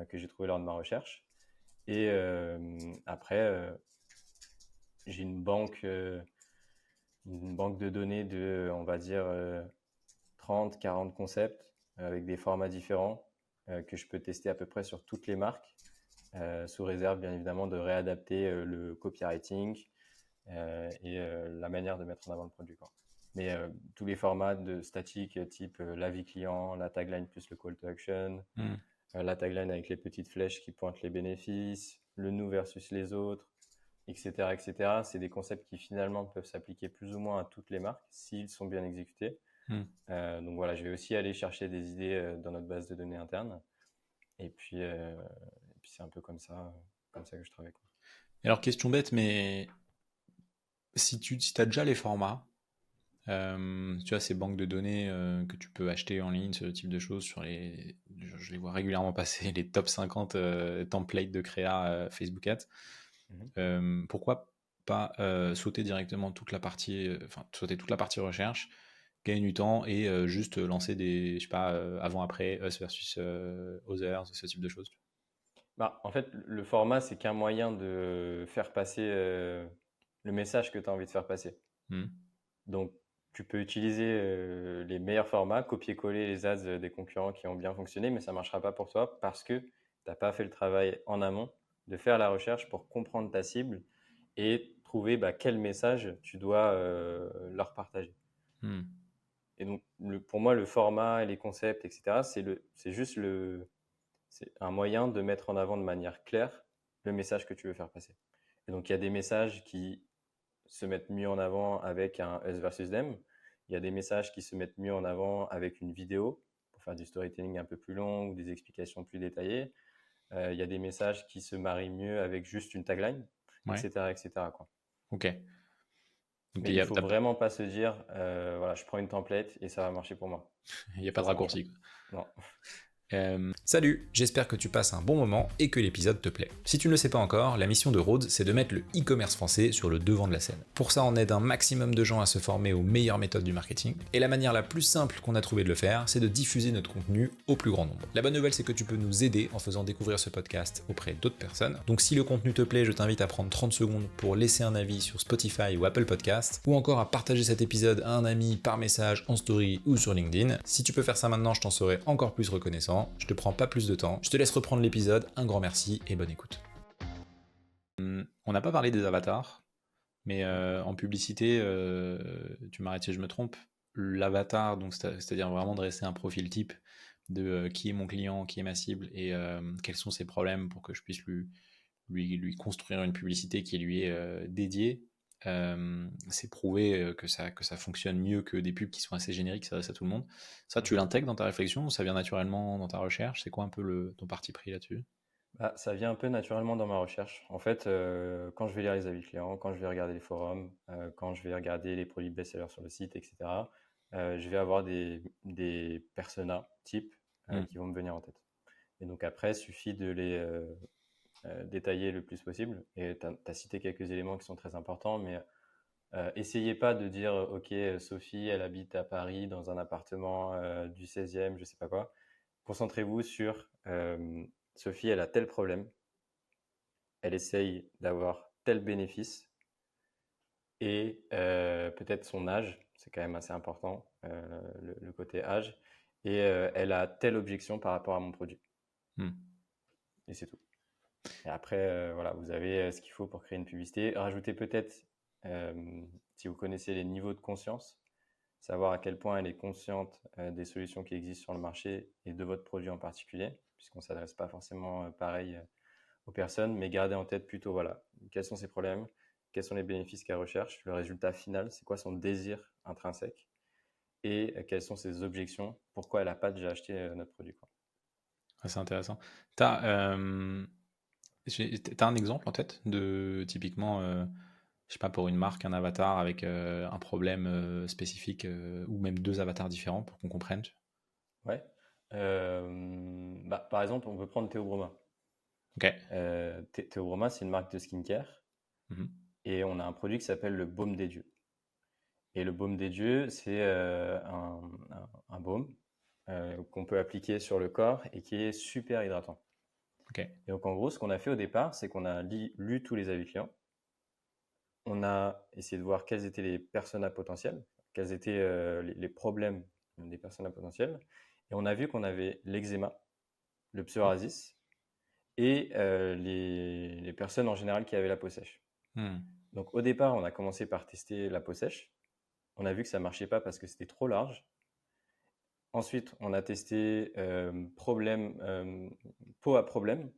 que j'ai trouvées lors de ma recherche. Et après, j'ai une banque de données de, on va dire, 30, 40 concepts avec des formats différents que je peux tester à peu près sur toutes les marques, sous réserve bien évidemment de réadapter le copywriting et la manière de mettre en avant le produit, quoi. Mais tous les formats de statiques type l'avis client, la tagline plus le call to action, Hmm. la tagline avec les petites flèches qui pointent les bénéfices, le nous versus les autres, etc., etc. C'est des concepts qui finalement peuvent s'appliquer plus ou moins à toutes les marques s'ils sont bien exécutés. Hmm. Donc voilà, je vais aussi aller chercher des idées dans notre base de données interne. Et puis c'est un peu comme ça que je travaille, quoi. Et alors, question bête, mais si as déjà les formats, tu as ces banques de données que tu peux acheter en ligne, ce type de choses, je les vois régulièrement passer, les top 50 templates de créa Facebook Ads. Mhm. Pourquoi pas sauter directement toute la partie, sauter toute la partie recherche, gagner du temps et juste lancer des, je sais pas, avant-après, us versus others, ce type de choses. Bah, en fait, le format, c'est qu'un moyen de faire passer le message que tu as envie de faire passer. Hmm. Donc, tu peux utiliser les meilleurs formats, copier-coller les ads des concurrents qui ont bien fonctionné, mais ça ne marchera pas pour toi parce que tu n'as pas fait le travail en amont de faire la recherche pour comprendre ta cible et trouver quel message tu dois leur partager. Hmm. Et donc, pour moi, le format et les concepts, etc., c'est un moyen de mettre en avant de manière claire le message que tu veux faire passer. Et donc, il y a des messages qui se mettent mieux en avant avec un us versus them. Il y a des messages qui se mettent mieux en avant avec une vidéo pour faire du storytelling un peu plus long ou des explications plus détaillées. Il y a des messages qui se marient mieux avec juste une tagline, Ouais, etc., etc., quoi. ok. Donc Mais il faut vraiment pas se dire, voilà, je prends une template et ça va marcher pour moi. il n'y a pas de Ça marche pas. raccourci, quoi. Non. Salut, j'espère que tu passes un bon moment et que l'épisode te plaît. Si tu ne le sais pas encore, la mission de Rhodes, c'est de mettre le e-commerce français sur le devant de la scène. Pour ça, on aide un maximum de gens à se former aux meilleures méthodes du marketing, et la manière la plus simple qu'on a trouvé de le faire, c'est de diffuser notre contenu au plus grand nombre. La bonne nouvelle, c'est que tu peux nous aider en faisant découvrir ce podcast auprès d'autres personnes. Donc si le contenu te plaît, je t'invite à prendre 30 secondes pour laisser un avis sur Spotify ou Apple Podcast, ou encore à partager cet épisode à un ami par message en story ou sur LinkedIn. Si tu peux faire ça maintenant, je t'en serai encore plus reconnaissant. Je te prends pas plus de temps. Je te laisse reprendre l'épisode. Un grand merci et bonne écoute. On n'a pas parlé des avatars, mais en publicité, tu m'arrêtes si je me trompe, l'avatar, donc c'est-à-dire vraiment dresser un profil type de qui est mon client, qui est ma cible et quels sont ses problèmes pour que je puisse lui construire une publicité qui lui est dédiée. C'est prouvé que ça fonctionne mieux que des pubs qui sont assez génériques, ça s'adresse à tout le monde. Ça, tu l'intègres dans ta réflexion, ça vient naturellement dans ta recherche? C'est quoi un peu ton parti pris là-dessus? Bah, ça vient un peu naturellement dans ma recherche. En fait, quand je vais lire les avis clients, quand je vais regarder les forums, quand je vais regarder les produits best-sellers sur le site, etc., je vais avoir des personas types qui vont me venir en tête. Et donc après, il suffit de les détailler le plus possible. Et tu as cité quelques éléments qui sont très importants, mais essayez pas de dire, OK, Sophie, elle habite à Paris dans un appartement du 16e, je sais pas quoi. Concentrez-vous sur Sophie, elle a tel problème, elle essaye d'avoir tel bénéfice et peut-être son âge, c'est quand même assez important, le côté âge, et elle a telle objection par rapport à mon produit. Et c'est tout. Et après, voilà, vous avez ce qu'il faut pour créer une publicité. Rajoutez peut-être, si vous connaissez les niveaux de conscience, savoir à quel point elle est consciente des solutions qui existent sur le marché et de votre produit en particulier, puisqu'on ne s'adresse pas forcément pareil aux personnes, mais gardez en tête plutôt, voilà, quels sont ses problèmes, quels sont les bénéfices qu'elle recherche, le résultat final, c'est quoi son désir intrinsèque, et quelles sont ses objections, pourquoi elle n'a pas déjà acheté notre produit, quoi. Ah, c'est intéressant. T'as un exemple en tête de typiquement, je sais pas, pour une marque, un avatar avec un problème spécifique ou même deux avatars différents pour qu'on comprenne? Ouais. Bah, par exemple, on peut prendre Théo Broma. Ok. Théo Broma, c'est une marque de skincare Mhm. et on a un produit qui s'appelle le baume des dieux. Et le baume des dieux, c'est un baume qu'on peut appliquer sur le corps et qui est super hydratant. Ok. Et donc, en gros, ce qu'on a fait au départ, c'est qu'on a lu tous les avis clients. On a essayé de voir quels étaient les personas potentiels, quels étaient les problèmes des personas potentiels. Et on a vu qu'on avait l'eczéma, le psoriasis et les personnes en général qui avaient la peau sèche. Donc, au départ, on a commencé par tester la peau sèche. On a vu que ça ne marchait pas parce que c'était trop large. Ensuite, on a testé peau à problème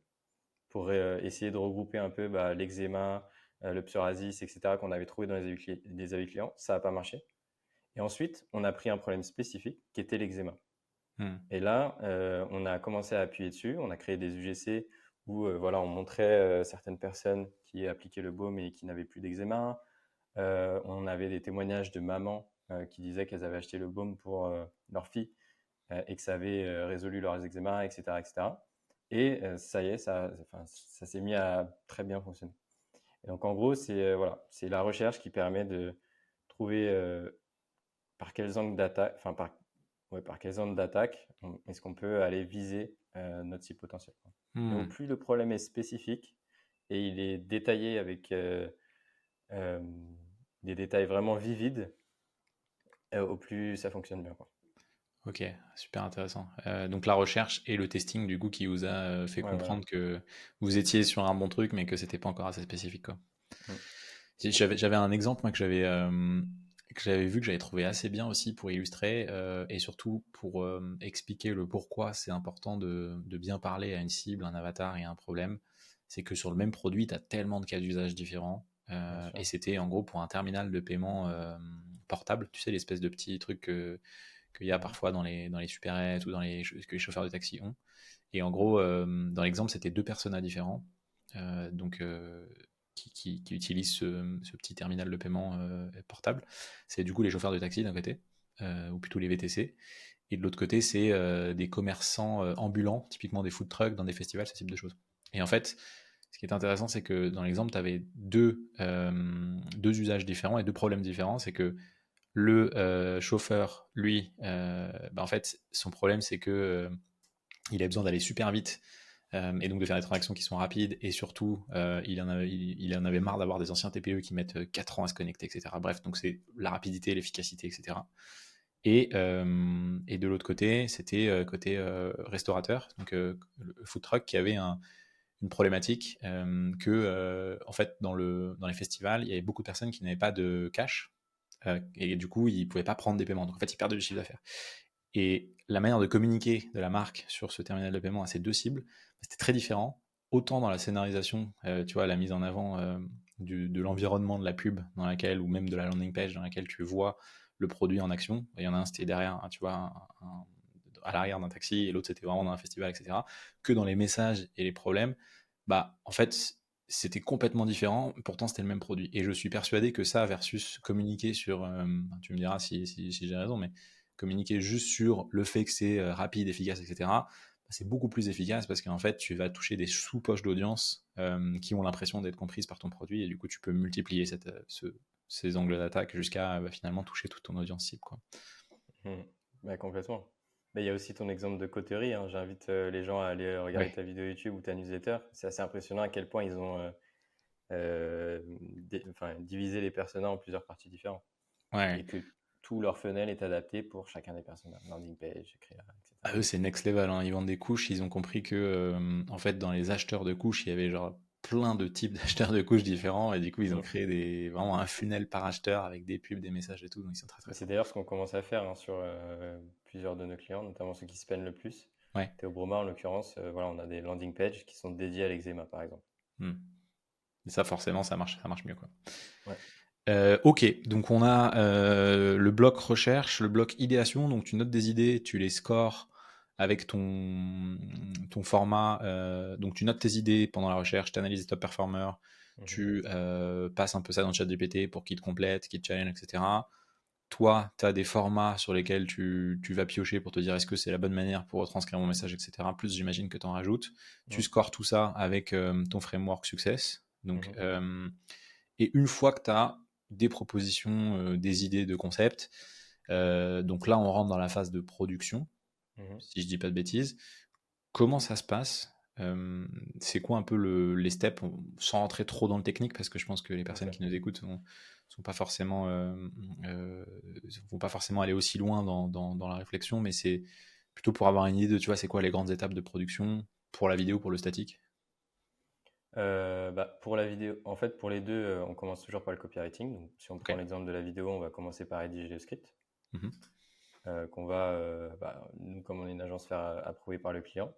pour essayer de regrouper un peu l'eczéma, le psoriasis, etc. qu'on avait trouvé dans les avis clients. Ça n'a pas marché. Et ensuite, on a pris un problème spécifique qui était l'eczéma. Et là, on a commencé à appuyer dessus. On a créé des UGC où voilà, on montrait certaines personnes qui appliquaient le baume et qui n'avaient plus d'eczéma. On avait des témoignages de mamans qui disaient qu'elles avaient acheté le baume pour leur fille et que ça avait résolu leurs eczémas, etc., etc. Et ça y est, ça s'est mis à très bien fonctionner. Et donc en gros, c'est voilà, c'est la recherche qui permet de trouver par quels angles d'attaque, par quels angles d'attaque est-ce qu'on peut aller viser notre cible potentielle, quoi. Et au plus le problème est spécifique et il est détaillé avec des détails vraiment vivides, au plus ça fonctionne bien, quoi. Ok, super intéressant. Donc la recherche et le testing du coup qui vous a fait Ouais, voilà. comprendre que vous étiez sur un bon truc mais que c'était pas encore assez spécifique quoi. Mm. J'avais un exemple moi, que j'avais vu, que j'avais trouvé assez bien aussi pour illustrer et surtout pour expliquer le pourquoi c'est important de bien parler à une cible, un avatar et un problème. C'est que sur le même produit, tu as tellement de cas d'usage différents. Et c'était en gros pour un terminal de paiement portable, tu sais, l'espèce de petit truc qu'il y a parfois dans les supérettes ou que les chauffeurs de taxi ont. Et en gros, dans l'exemple, c'était deux personas différents. Qui utilisent ce petit terminal de paiement portable. C'est du coup les chauffeurs de taxi d'un côté, ou plutôt les VTC. Et de l'autre côté, c'est des commerçants ambulants, typiquement des food trucks dans des festivals, ce type de choses. Et en fait, ce qui est intéressant, c'est que dans l'exemple, tu avais deux usages différents et deux problèmes différents. C'est que le chauffeur, lui, en fait, son problème, c'est que il a besoin d'aller super vite et donc de faire des transactions qui sont rapides et surtout il en avait marre d'avoir des anciens TPE qui mettent 4 ans à se connecter, etc. Bref, donc c'est la rapidité, l'efficacité, etc. Et de l'autre côté, c'était côté restaurateur, donc le food truck qui avait une problématique que en fait dans les festivals, il y avait beaucoup de personnes qui n'avaient pas de cash et du coup ils ne pouvaient pas prendre des paiements. Donc en fait ils perdaient du chiffre d'affaires. Et la manière de communiquer de la marque sur ce terminal de paiement à ces deux cibles, c'était très différent. Autant dans la scénarisation, tu vois, la mise en avant de l'environnement de la pub dans laquelle, ou même de la landing page dans laquelle tu vois le produit en action. Il y en a un, c'était derrière, tu vois, à l'arrière d'un taxi, et l'autre, c'était vraiment dans un festival, etc. Que dans les messages et les problèmes, bah, en fait, c'était complètement différent, pourtant c'était le même produit. Et je suis persuadé que ça, versus communiquer sur, tu me diras si j'ai raison, mais communiquer juste sur le fait que c'est rapide, efficace, etc., c'est beaucoup plus efficace parce qu'en fait, tu vas toucher des sous-poches d'audience qui ont l'impression d'être comprises par ton produit, et du coup, tu peux multiplier ces angles d'attaque jusqu'à finalement toucher toute ton audience cible, quoi. Bah, complètement. Mais il y a aussi ton exemple de coterie, hein. J'invite les gens à aller regarder Ouais. ta vidéo YouTube ou ta newsletter. C'est assez impressionnant à quel point ils ont divisé les personas en plusieurs parties différentes. Ouais. Et que tout leur funnel est adapté pour chacun des personas. Landing page, créa, etc. Ah, eux, c'est next level, hein. Ils vendent des couches. Ils ont compris que, en fait, dans les acheteurs de couches, il y avait genre plein de types d'acheteurs de couches différents. Et du coup, ils ont créé vraiment un funnel par acheteur avec des pubs, des messages et tout. Donc, ils sont très, très C'est forts. d'ailleurs ce qu'on commence à faire, hein, sur plusieurs de nos clients, notamment ceux qui spendent le plus. Ouais. Théo Broma, en l'occurrence, voilà, on a des landing pages qui sont dédiés à l'eczéma, par exemple. Et ça, forcément, ça marche mieux, quoi. Ouais. Ok, donc on a le bloc recherche, le bloc idéation. Donc tu notes des idées, tu les scores avec ton format. Donc tu notes tes idées pendant la recherche, tu analyses les top performers, tu passes un peu ça dans ChatGPT pour qu'il te complète, qu'il te challenge, etc. Toi, tu as des formats sur lesquels tu vas piocher pour te dire est-ce que c'est la bonne manière pour retranscrire mon message, etc. Plus j'imagine que tu en rajoutes. Tu scores tout ça avec ton framework Success. Donc, et une fois que tu as des propositions, des idées de concept, donc là on rentre dans la phase de production, si je dis pas de bêtises. Comment ça se passe? C'est quoi un peu les steps, sans rentrer trop dans le technique, parce que je pense que les personnes qui nous écoutent vont pas forcément aller aussi loin dans la réflexion, mais c'est plutôt pour avoir une idée de, tu vois, c'est quoi les grandes étapes de production pour la vidéo, pour le statique? Pour la vidéo, en fait, pour les deux, on commence toujours par le copywriting. Donc, si on Ok. prend l'exemple de la vidéo, on va commencer par rédiger le script Mhm. qu'on va, nous, comme on est une agence, faire approuver par le client.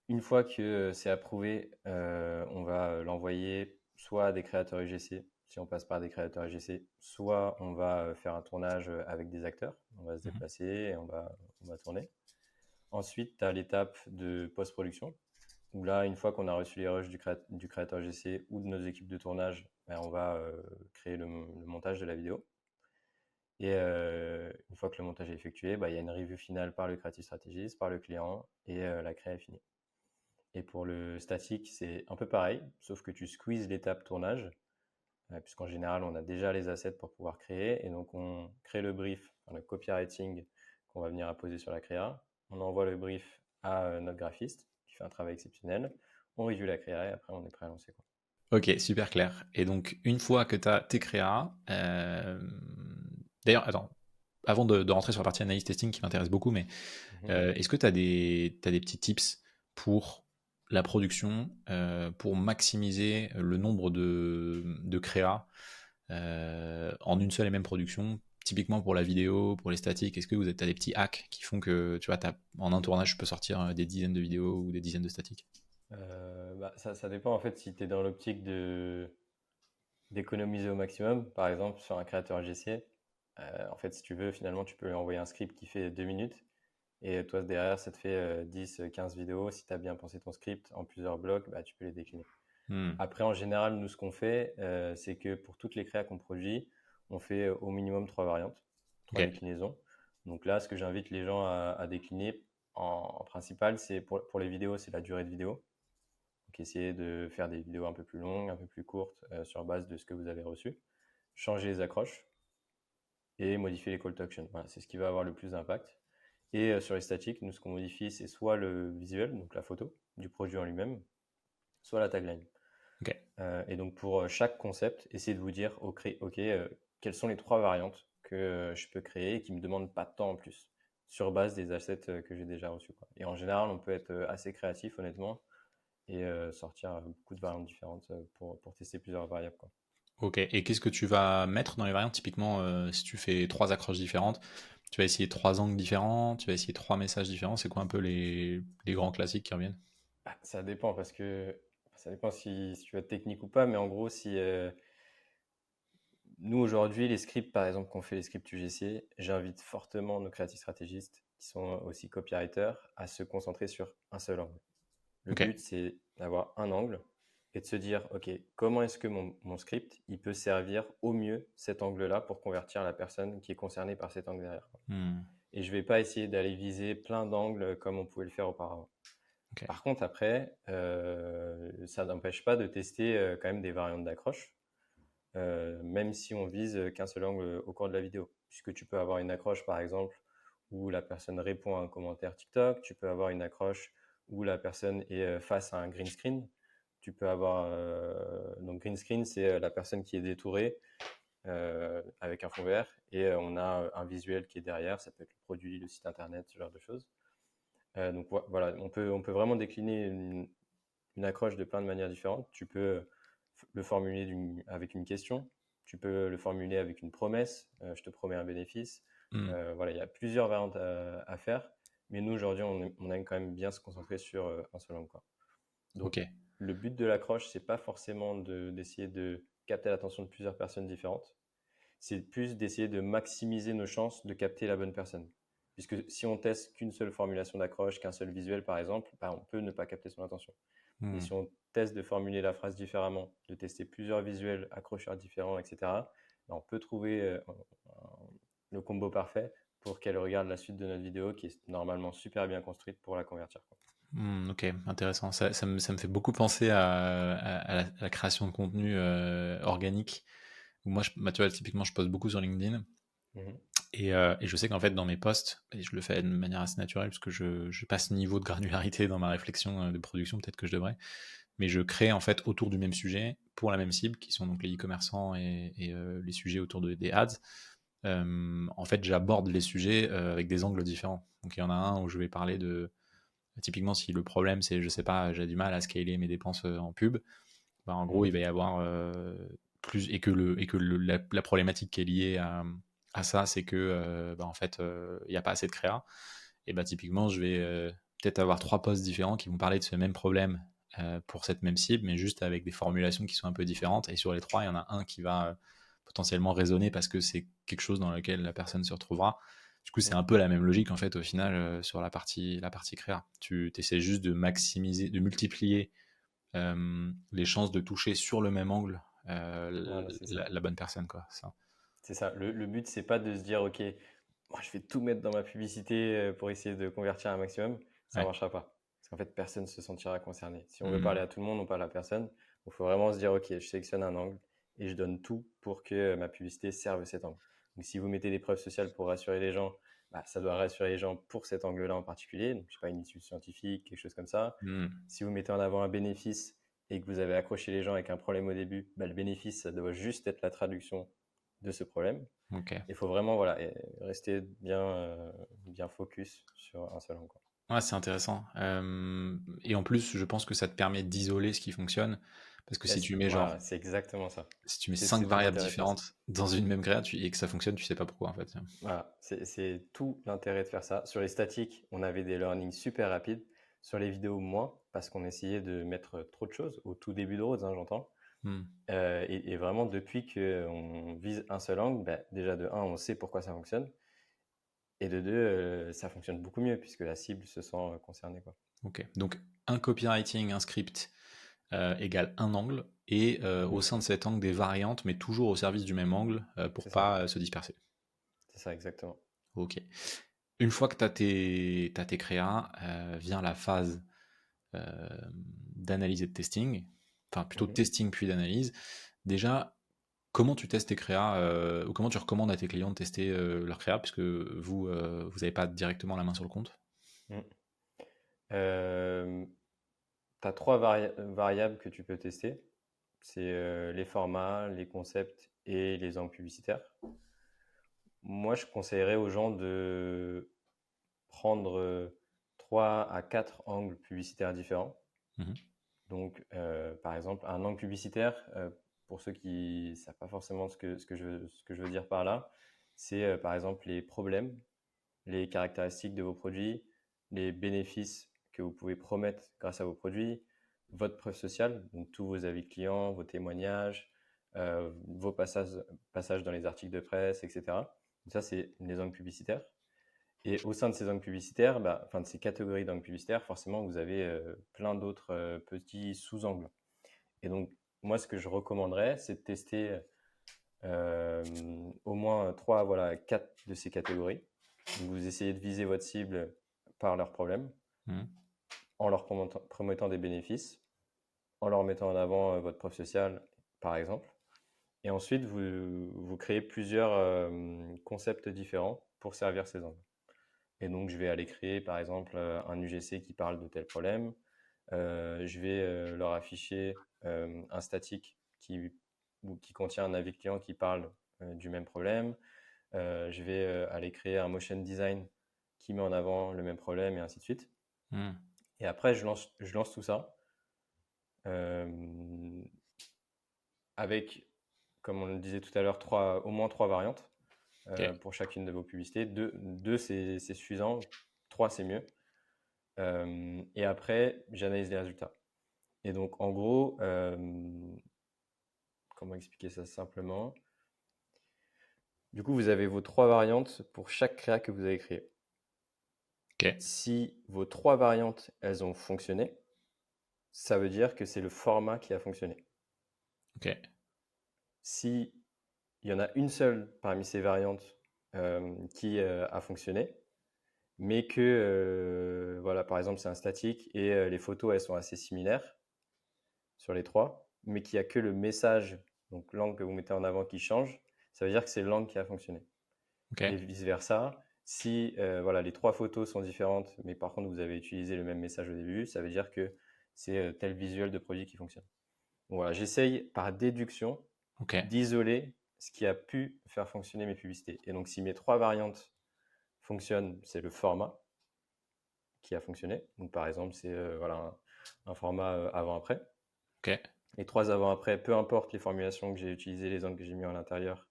Une fois que c'est approuvé, on va l'envoyer soit à des créateurs UGC, si on passe par des créateurs UGC, soit on va faire un tournage avec des acteurs. On va se déplacer et on va tourner. Ensuite, tu as l'étape de post-production, où là, une fois qu'on a reçu les rushs du créateur UGC ou de nos équipes de tournage, on va créer le montage de la vidéo. Et une fois que le montage est effectué, il y a une review finale par le creative strategist, par le client, et la créa est finie. Et pour le statique, c'est un peu pareil, sauf que tu squeezes l'étape tournage, puisqu'en général, on a déjà les assets pour pouvoir créer. Et donc, on crée le brief, le copywriting qu'on va venir apposer sur la créa. On envoie le brief à notre graphiste, qui fait un travail exceptionnel. On review la créa et après, on est prêt à lancer, quoi. Ok, super clair. Et donc, une fois que tu as tes créas, d'ailleurs, attends, avant de rentrer sur la partie analyse testing qui m'intéresse beaucoup, mais est-ce que tu as des petits tips pour la production, pour maximiser le nombre de créas en une seule et même production? Typiquement pour la vidéo, pour les statiques, est-ce que tu as des petits hacks qui font que, tu vois, en un tournage, je peux sortir des dizaines de vidéos ou des dizaines de statiques? Ça dépend, en fait, si tu es dans l'optique d'économiser au maximum. Par exemple, sur un créateur GC, en fait, si tu veux, finalement, tu peux lui envoyer un script qui fait 2 minutes. Et toi, derrière, ça te fait 10, 15 vidéos. Si tu as bien pensé ton script en plusieurs blocs, tu peux les décliner. Après, en général, nous, ce qu'on fait, c'est que pour toutes les créas qu'on produit, on fait au minimum 3 variantes, 3 déclinaisons. Donc là, ce que j'invite les gens à décliner en principal, c'est pour les vidéos, c'est la durée de vidéo. Donc, essayez de faire des vidéos un peu plus longues, un peu plus courtes, sur base de ce que vous avez reçu. Changer les accroches et modifier les call to action. Voilà, c'est ce qui va avoir le plus d'impact. Et sur les statiques, nous, ce qu'on modifie, c'est soit le visuel, donc la photo du produit en lui-même, soit la tagline. Et donc, pour chaque concept, essayez de vous dire, OK, quelles sont les 3 variantes que je peux créer et qui ne me demandent pas de temps en plus, sur base des assets que j'ai déjà reçus, quoi. Et en général, on peut être assez créatif, honnêtement, et sortir beaucoup de variantes différentes pour tester plusieurs variables, quoi. Ok, et qu'est-ce que tu vas mettre dans les variantes? Typiquement, si tu fais 3 accroches différentes, Tu vas essayer 3 angles différents, tu vas essayer 3 messages différents. C'est quoi un peu les grands classiques qui reviennent? Ça dépend parce que ça dépend si tu veux être technique ou pas, mais en gros, si nous aujourd'hui, les scripts, par exemple, qu'on fait les scripts UGC, j'invite fortement nos créatifs stratégistes qui sont aussi copywriters à se concentrer sur un seul angle. Le Ok. but, c'est d'avoir un angle et de se dire, OK, comment est-ce que mon script, il peut servir au mieux cet angle-là pour convertir la personne qui est concernée par cet angle derrière. Hmm. Et je ne vais pas essayer d'aller viser plein d'angles comme on pouvait le faire auparavant. Ok. Par contre, après, ça n'empêche pas de tester quand même des variantes d'accroche, même si on vise qu'un seul angle au cours de la vidéo. Puisque tu peux avoir une accroche, par exemple, où la personne répond à un commentaire TikTok, tu peux avoir une accroche où la personne est face à un green screen. Tu peux avoir donc green screen, c'est la personne qui est détourée avec un fond vert et on a un visuel qui est derrière. Ça peut être le produit, le site internet, ce genre de choses. Donc voilà, on peut vraiment décliner une accroche de plein de manières différentes. Tu peux le formuler avec une question, tu peux le formuler avec une promesse, je te promets un bénéfice. Hmm. Voilà, il y a plusieurs variantes à faire, mais nous aujourd'hui, on aime quand même bien se concentrer sur un seul angle, quoi. Donc, Ok. le but de l'accroche, c'est pas forcément d'essayer de capter l'attention de plusieurs personnes différentes, c'est plus d'essayer de maximiser nos chances de capter la bonne personne. Puisque si on teste qu'une seule formulation d'accroche, qu'un seul visuel par exemple, bah, on peut ne pas capter son attention. Mais Hmm. si on teste de formuler la phrase différemment, de tester plusieurs visuels accrocheurs différents, etc., bah, on peut trouver le combo parfait pour qu'elle regarde la suite de notre vidéo qui est normalement super bien construite pour la convertir, quoi. Ok, intéressant. Ça me fait beaucoup penser à la création de contenu organique. Où moi, bah, tu vois, typiquement, je poste beaucoup sur LinkedIn. Mhm. Et je sais qu'en fait, dans mes posts, et je le fais de manière assez naturelle, parce que je passe niveau de granularité dans ma réflexion de production, peut-être que je devrais, mais je crée en fait autour du même sujet, pour la même cible, qui sont donc les e-commerçants et les sujets autour des ads. En fait, j'aborde les sujets avec des angles différents. Donc il y en a un où je vais parler de, typiquement, si le problème c'est, je sais pas, j'ai du mal à scaler mes dépenses en pub, bah, en gros, il Mhm. va y avoir plus, la problématique qui est liée à ça, c'est que bah, en fait, il n'y a pas assez de créa. Et bah, typiquement, je vais peut-être avoir 3 posts différents qui vont parler de ce même problème pour cette même cible, mais juste avec des formulations qui sont un peu différentes. Et sur les 3, il y en a un qui va potentiellement résonner parce que c'est quelque chose dans lequel la personne se retrouvera. Du coup, c'est un Mhm. peu la même logique en fait au final sur la partie créa. Tu essaies juste de maximiser, de multiplier les chances de toucher sur le même angle Voilà, c'est ça. la bonne personne, quoi. Ça. C'est ça. Le but, c'est pas de se dire, OK, moi, je vais tout mettre dans ma publicité pour essayer de convertir un maximum. Ça ne Ouais. marchera pas. Parce qu'en fait, personne ne se sentira concerné. Si on veut Hmm. parler à tout le monde, on parle à personne. Il faut vraiment se dire, OK, je sélectionne un angle et je donne tout pour que ma publicité serve cet angle. Donc, si vous mettez des preuves sociales pour rassurer les gens, bah, ça doit rassurer les gens pour cet angle-là en particulier. Donc, je sais pas, une étude scientifique, quelque chose comme ça. Hmm. Si vous mettez en avant un bénéfice et que vous avez accroché les gens avec un problème au début, bah, le bénéfice, ça doit juste être la traduction de ce problème. Ok. Il faut vraiment voilà, rester bien focus sur un seul angle, quoi. Ouais, c'est intéressant. Et en plus, je pense que ça te permet d'isoler ce qui fonctionne. Parce que si tu mets genre, Voilà, c'est exactement ça. si tu mets C'est 5 tout variables l'intérêt de faire ça. différentes dans une même créa et que ça fonctionne, tu sais pas pourquoi en fait. Voilà, c'est tout l'intérêt de faire ça. Sur les statiques, on avait des learnings super rapides. Sur les vidéos, moins, parce qu'on essayait de mettre trop de choses au tout début de Rhodes, hein, j'entends. Hmm. Et vraiment, depuis qu'on vise un seul angle, bah, déjà de un, on sait pourquoi ça fonctionne. Et de deux, ça fonctionne beaucoup mieux puisque la cible se sent concernée, quoi. Ok. Donc, un copywriting, un script égale un angle et au Mhm. sein de cet angle des variantes, mais toujours au service du même angle pour C'est ça, pas se disperser. c'est ça exactement. Ok. Une fois que t'as tes créas, vient la phase d'analyse et de testing, enfin plutôt de Mhm. testing puis d'analyse. Déjà, comment tu testes tes créas ou comment tu recommandes à tes clients de tester leurs créas puisque vous n'avez pas directement la main sur le compte. Mhm. Tu as trois variables que tu peux tester. C'est les formats, les concepts et les angles publicitaires. Moi, je conseillerais aux gens de prendre 3 à 4 angles publicitaires différents. Mhm. Donc, par exemple, un angle publicitaire, pour ceux qui ne savent pas forcément ce que je veux dire par là, c'est par exemple les problèmes les caractéristiques de vos produits, les bénéfices que vous pouvez promettre grâce à vos produits, votre preuve sociale, donc tous vos avis clients, vos témoignages, vos passages dans les articles de presse, etc. Donc ça, c'est les angles publicitaires. Et au sein de ces angles publicitaires, enfin de ces catégories d'angles publicitaires, forcément, vous avez plein d'autres petits sous-angles. Et donc, moi, ce que je recommanderais, c'est de tester au moins 3, voilà, 4 de ces catégories. Donc, vous essayez de viser votre cible par leurs problèmes, en leur promettant des bénéfices, en leur mettant en avant votre preuve sociale, par exemple. Et ensuite, vous créez plusieurs concepts différents pour servir ces angles. Et donc, je vais aller créer, par exemple, un UGC qui parle de tel problème. Je vais leur afficher un statique qui contient un avis client qui parle du même problème. Je vais aller créer un motion design qui met en avant le même problème et ainsi de suite. Et après, je lance tout ça avec, comme on le disait tout à l'heure, au moins 3 variantes pour chacune de vos publicités. Deux c'est suffisant. 3, c'est mieux. Et après, j'analyse les résultats. Et donc, en gros, comment expliquer ça simplement? Du coup, vous avez vos 3 variantes pour chaque créa que vous avez créé. Si vos 3 variantes, elles ont fonctionné, ça veut dire que c'est le format qui a fonctionné. Si il y en a une seule parmi ces variantes qui a fonctionné, mais que, voilà, par exemple, c'est un statique et les photos, elles sont assez similaires sur les 3, mais qu'il n'y a que le message, donc l'angle que vous mettez en avant qui change, ça veut dire que c'est l'angle qui a fonctionné. Et vice-versa, si voilà, les 3 photos sont différentes, mais par contre, vous avez utilisé le même message au début, ça veut dire que c'est tel visuel de produit qui fonctionne. Donc, voilà, j'essaye par déduction d'isoler ce qui a pu faire fonctionner mes publicités. Et donc, si mes 3 variantes fonctionnent, c'est le format qui a fonctionné. Donc, par exemple, c'est voilà, un format avant-après. Les 3 avant-après, peu importe les formulations que j'ai utilisées, les angles que j'ai mis à l'intérieur,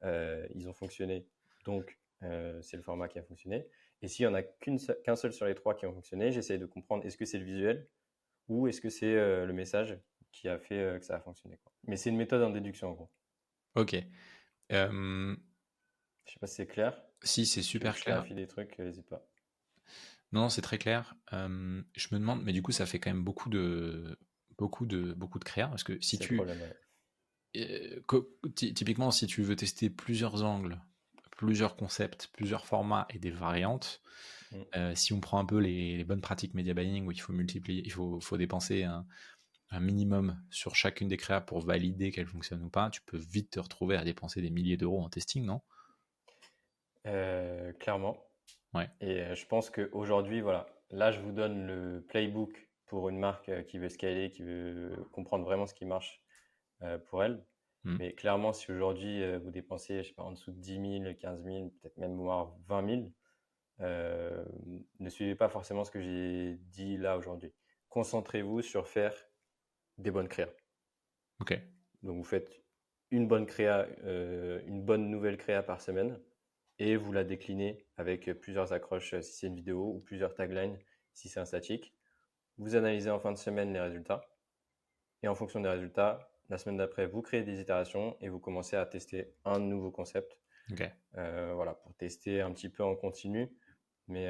ils ont fonctionné. Donc, c'est le format qui a fonctionné. Et s'il n'y en a qu'un seul sur les 3 qui ont fonctionné, j'essaye de comprendre est-ce que c'est le visuel ou est-ce que c'est le message qui a fait que ça a fonctionné, quoi. Mais c'est une méthode en déduction, en gros. Ok. Je sais pas si c'est clair. Si, c'est super clair. Je clarifie des trucs, n'hésite pas. Non, c'est très clair. Je me demande, mais du coup, ça fait quand même beaucoup de créa, parce que si C'est le tu... problème, ouais. Typiquement, si tu veux tester plusieurs angles, plusieurs concepts, plusieurs formats et des variantes, si on prend un peu les bonnes pratiques media buying où il faut multiplier, il faut dépenser un minimum sur chacune des créas pour valider qu'elles fonctionnent ou pas, tu peux vite te retrouver à dépenser des milliers d'euros en testing, non? Clairement. Ouais. Et je pense qu'aujourd'hui, voilà, là, je vous donne le playbook pour une marque qui veut scaler, qui veut comprendre vraiment ce qui marche pour elle. Mais clairement, si aujourd'hui vous dépensez, je sais pas, en dessous de 10 000, 15 000, peut-être même voire 20 000, ne suivez pas forcément ce que j'ai dit là aujourd'hui. Concentrez-vous sur faire des bonnes créas. Donc vous faites une bonne créa, une bonne nouvelle créa par semaine et vous la déclinez avec plusieurs accroches si c'est une vidéo ou plusieurs taglines si c'est un statique. Vous analysez en fin de semaine les résultats et en fonction des résultats, la semaine d'après, vous créez des itérations et vous commencez à tester un nouveau concept. Voilà, pour tester un petit peu en continu, mais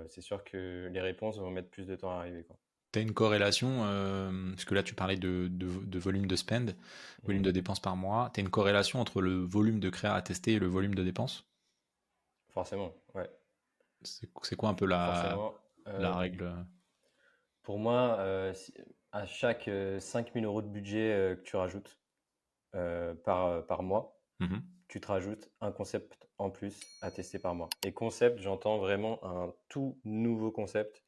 c'est sûr que les réponses vont mettre plus de temps à arriver, quoi. Tu as une corrélation, parce que là tu parlais de volume de spend, volume de dépenses par mois, tu as une corrélation entre le volume de créa à tester et le volume de dépenses? Forcément, ouais. C'est quoi un peu la règle? Pour moi, à chaque 5 000 € de budget que tu rajoutes par mois, tu te rajoutes un concept en plus à tester par mois. Et concept, j'entends vraiment un tout nouveau concept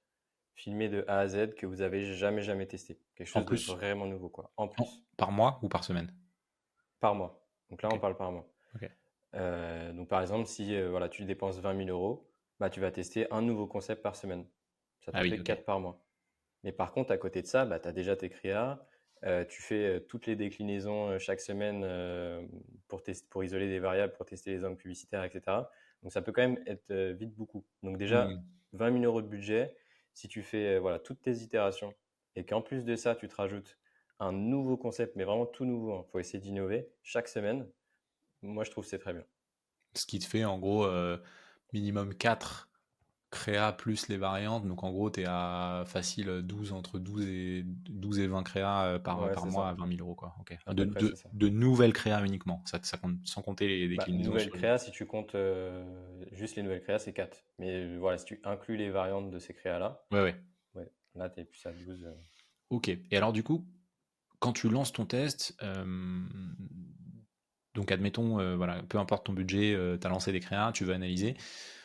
filmé de A à Z que vous avez jamais testé. Quelque chose de vraiment nouveau, quoi. En plus. Par mois ou par semaine? Par mois. Donc là, on parle par mois. Donc par exemple, si voilà, tu dépenses 20 000 €, bah, tu vas tester un nouveau concept par semaine. Ça te fait 4 par mois. Mais par contre, à côté de ça, bah, tu as déjà tes créas, tu fais toutes les déclinaisons chaque semaine pour isoler des variables, pour tester les angles publicitaires, etc. Donc ça peut quand même être vite beaucoup. Donc déjà, Hmm. 20 000 euros de budget, si tu fais voilà, toutes tes itérations et qu'en plus de ça, tu te rajoutes un nouveau concept, mais vraiment tout nouveau, il faut essayer d'innover chaque semaine, moi je trouve que c'est très bien. Ce qui te fait en gros minimum 4 créas plus les variantes. Donc en gros, tu es à facile 12, entre 12 et 20 créas Ouais, par c'est mois ça, à 20 000 euros. Quoi. Ok. à peu près c'est ça. De nouvelles créas uniquement, ça compte, sans compter les Bah, déclinaisons nouvelle sur les. créa, si tu comptes juste les nouvelles créas, c'est 4. Mais voilà, si tu inclus les variantes de ces créas-là, Ouais, ouais. ouais, là, tu es plus à 12. Ok. Et alors du coup, quand tu lances ton test, donc admettons, voilà, peu importe ton budget, tu as lancé des créas, tu veux analyser.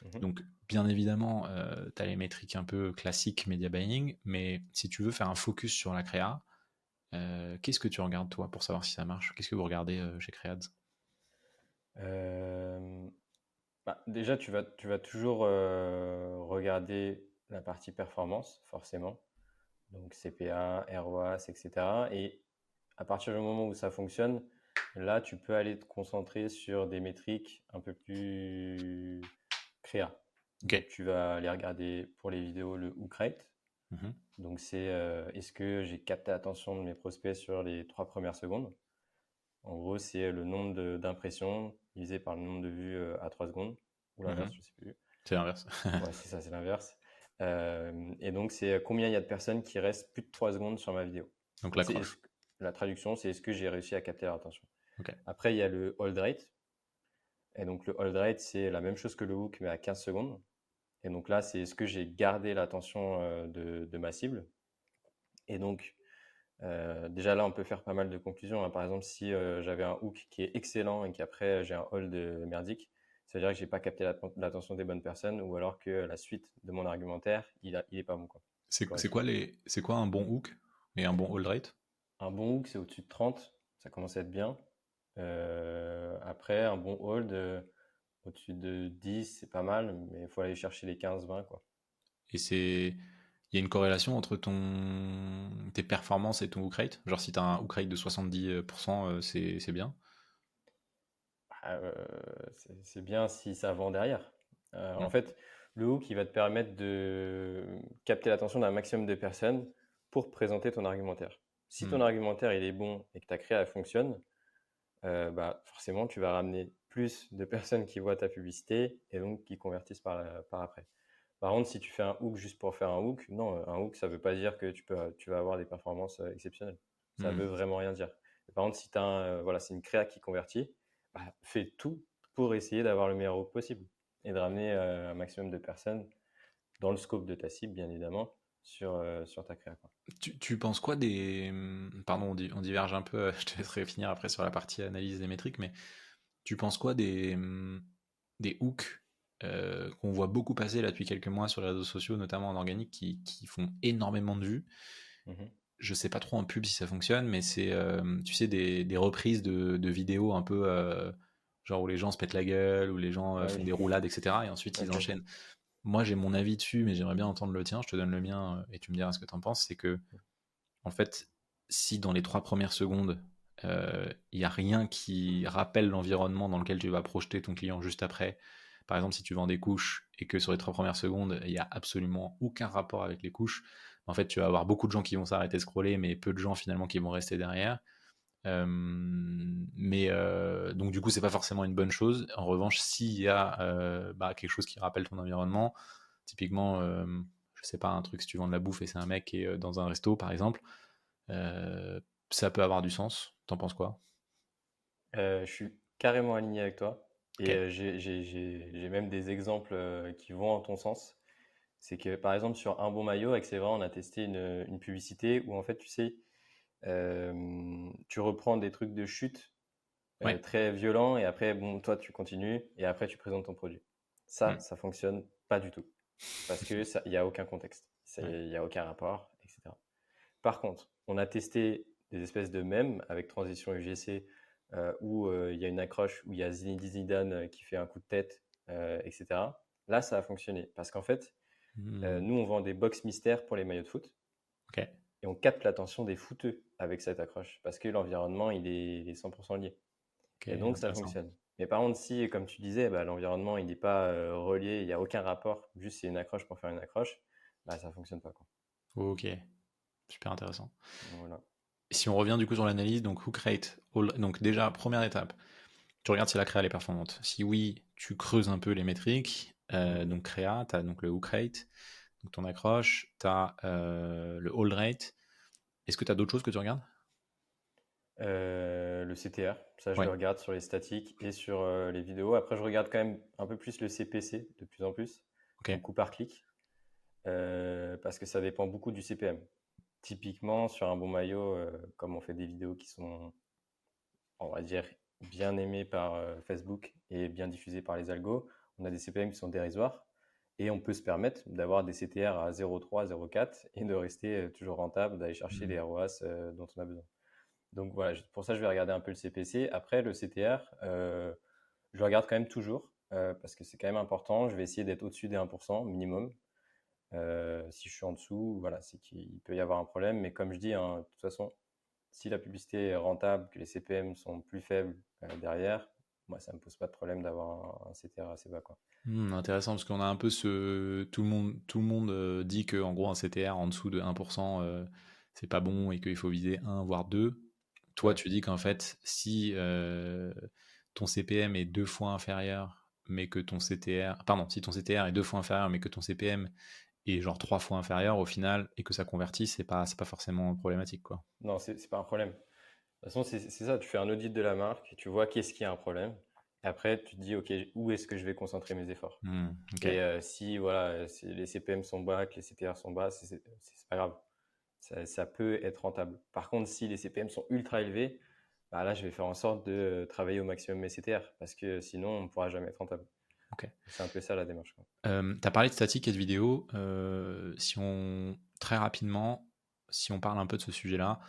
Mhm. Donc bien évidemment, tu as les métriques un peu classiques media buying, mais si tu veux faire un focus sur la créa, qu'est-ce que tu regardes toi pour savoir si ça marche? Qu'est-ce que vous regardez chez Creads? Euh, Bah, déjà, tu vas toujours regarder la partie performance, forcément. Donc CPA, ROAS, etc. Et à partir du moment où ça fonctionne, là, tu peux aller te concentrer sur des métriques un peu plus créa. Ok. Donc, tu vas aller regarder pour les vidéos le hook rate. Mhm. Donc, c'est est-ce que j'ai capté l'attention de mes prospects sur les 3 premières secondes. En gros, c'est le nombre d'impressions divisé par le nombre de vues à 3 secondes. Ou Mhm. l'inverse, je ne sais plus. C'est l'inverse. Ouais, c'est ça, c'est l'inverse. Et donc, c'est combien il y a de personnes qui restent plus de 3 secondes sur ma vidéo. Donc Donc, c'est l'accroche. la traduction, c'est est-ce que j'ai réussi à capter leur attention. Ok. Après, il y a le hold rate. Et donc, le hold rate, c'est la même chose que le hook, mais à 15 secondes. Et donc là, c'est est-ce que j'ai gardé l'attention de ma cible. Et donc, déjà là, on peut faire pas mal de conclusions, hein. Par exemple, si j'avais un hook qui est excellent et qu'après j'ai un hold merdique, ça veut dire que j'ai pas capté l'attention des bonnes personnes ou alors que la suite de mon argumentaire, il est pas bon, quoi. Il correspond pas. C'est quoi un bon hook et un bon hold rate? Un bon hook, c'est au-dessus de 30, ça commence à être bien. Après, un bon hold, au-dessus de 10, c'est pas mal, mais il faut aller chercher les 15-20, quoi. Et il y a une corrélation entre tes performances et ton hook rate? Genre si tu as un hook rate de 70%, c'est bien? Ah, c'est bien si ça vend derrière. En Hmm. fait, le hook, il va te permettre de capter l'attention d'un maximum de personnes pour présenter ton argumentaire. Si ton Hmm. argumentaire il est bon et que ta créa elle fonctionne, bah, forcément tu vas ramener plus de personnes qui voient ta publicité et donc qui convertissent par après. Par contre, si tu fais un hook juste pour faire un hook, non, un hook ça veut pas dire que tu vas avoir des performances exceptionnelles. Ça veut Hmm. vraiment rien dire. Par contre, si voilà, c'est une créa qui convertit, bah, fais tout pour essayer d'avoir le meilleur hook possible et de ramener un maximum de personnes dans le scope de ta cible, bien évidemment, sur ta créa, quoi. Tu penses quoi des... Pardon, on diverge un peu, je te laisserai finir après sur la partie analyse des métriques, mais tu penses quoi des hooks qu'on voit beaucoup passer là depuis quelques mois sur les réseaux sociaux, notamment en organique, qui font énormément de vues? Mhm. Je sais pas trop en pub si ça fonctionne, mais c'est, tu sais, des reprises de vidéos un peu, genre où les gens se pètent la gueule, où les gens Ah font oui, des roulades, etc. Et ensuite ils ok. enchaînent. Moi j'ai mon avis dessus, mais j'aimerais bien entendre le tien. Je te donne le mien et tu me diras ce que tu en penses. C'est que, en fait, si dans les 3 premières secondes, il n'y a rien qui rappelle l'environnement dans lequel tu vas projeter ton client juste après, par exemple si tu vends des couches et que sur les 3 premières secondes, il n'y a absolument aucun rapport avec les couches, en fait tu vas avoir beaucoup de gens qui vont s'arrêter de scroller, mais peu de gens finalement qui vont rester derrière. Donc du coup c'est pas forcément une bonne chose. En revanche, s'il y a quelque chose qui rappelle ton environnement, typiquement, je sais pas, un truc, si tu vends de la bouffe et c'est un mec qui est dans un resto par exemple, euh, ça peut avoir du sens. T'en penses quoi? Je suis carrément aligné avec toi Ok. et j'ai même des exemples qui vont en ton sens. C'est que par exemple sur un bon maillot, avec C'est vrai, on a testé une publicité où en fait, tu sais, tu reprends des trucs de chute Ouais. très violents et après, bon, toi, tu continues et après, tu présentes ton produit. Hmm. Ça fonctionne pas du tout parce que il n'y a aucun contexte, Ouais. il n'y a aucun rapport, etc. Par contre, on a testé des espèces de mèmes avec transition UGC où il y a une accroche où il y a Zinedine Zidane qui fait un coup de tête, etc. Là, ça a fonctionné parce qu'en fait, Hmm. nous, on vend des box mystères pour les maillots de foot Ok. et on capte l'attention des footeux avec cette accroche parce que l'environnement, il est 100% lié. Ok. Et donc, ça Intéressant. fonctionne. Mais par contre, si, comme tu disais, bah, l'environnement, il n'est pas relié, il n'y a aucun rapport, juste c'est une accroche pour faire une accroche, bah, ça fonctionne pas, quoi. Ok, super intéressant. Donc, voilà. Si on revient du coup sur l'analyse, donc hook rate, donc déjà, première étape, tu regardes si la créa elle est performante. Si oui, tu creuses un peu les métriques. Donc créa, tu as donc le hook rate, donc ton accroche, tu as le hold rate. Est-ce que tu as d'autres choses que tu regardes? Le CTR, ça je le Ouais, regarde sur les statiques et sur les vidéos. Après, je regarde quand même un peu plus le CPC de plus en plus, ok. donc coût par clic, parce que ça dépend beaucoup du CPM. Typiquement, sur un bon maillot, comme on fait des vidéos qui sont, on va dire, bien aimées par Facebook et bien diffusées par les algos, on a des CPM qui sont dérisoires et on peut se permettre d'avoir des CTR à 0,3, 0,4 et de rester toujours rentable, d'aller chercher les Mhm. ROAS dont on a besoin. Donc voilà, pour ça, je vais regarder un peu le CPC. Après, le CTR, je le regarde quand même toujours parce que c'est quand même important. Je vais essayer d'être au-dessus des 1% minimum. Si je suis en dessous, voilà, c'est qu'il peut y avoir un problème. Mais comme je dis, hein, de toute façon, si la publicité est rentable, que les CPM sont plus faibles derrière, moi, ça ne me pose pas de problème d'avoir un CTR assez bas, quoi. Intéressant parce qu'on a un peu ce. Tout le monde dit que en gros un CTR en dessous de 1%, c'est pas bon et qu'il faut viser 1 voire 2. Toi, Ouais. tu dis qu'en fait, si ton CPM est 2 fois inférieur, mais que ton CTR. Pardon, si ton CTR est 2 fois inférieur, mais que ton CPM est genre 3 fois inférieur au final et que ça convertit, c'est pas forcément problématique, quoi. Non, c'est pas un problème. De toute façon, c'est ça, tu fais un audit de la marque, et tu vois qu'est-ce qui a un problème. Et après, tu te dis, OK, où est-ce que je vais concentrer mes efforts? Ok. Et si voilà, si les CPM sont bas, que les CTR sont bas, c'est pas grave. Ça peut être rentable. Par contre, si les CPM sont ultra élevés, bah là, je vais faire en sorte de travailler au maximum mes CTR parce que sinon, on ne pourra jamais être rentable. Ok. C'est un peu ça la démarche, quoi. Tu as parlé de statique et de vidéo. Si on très rapidement, si on parle un peu de ce sujet-là,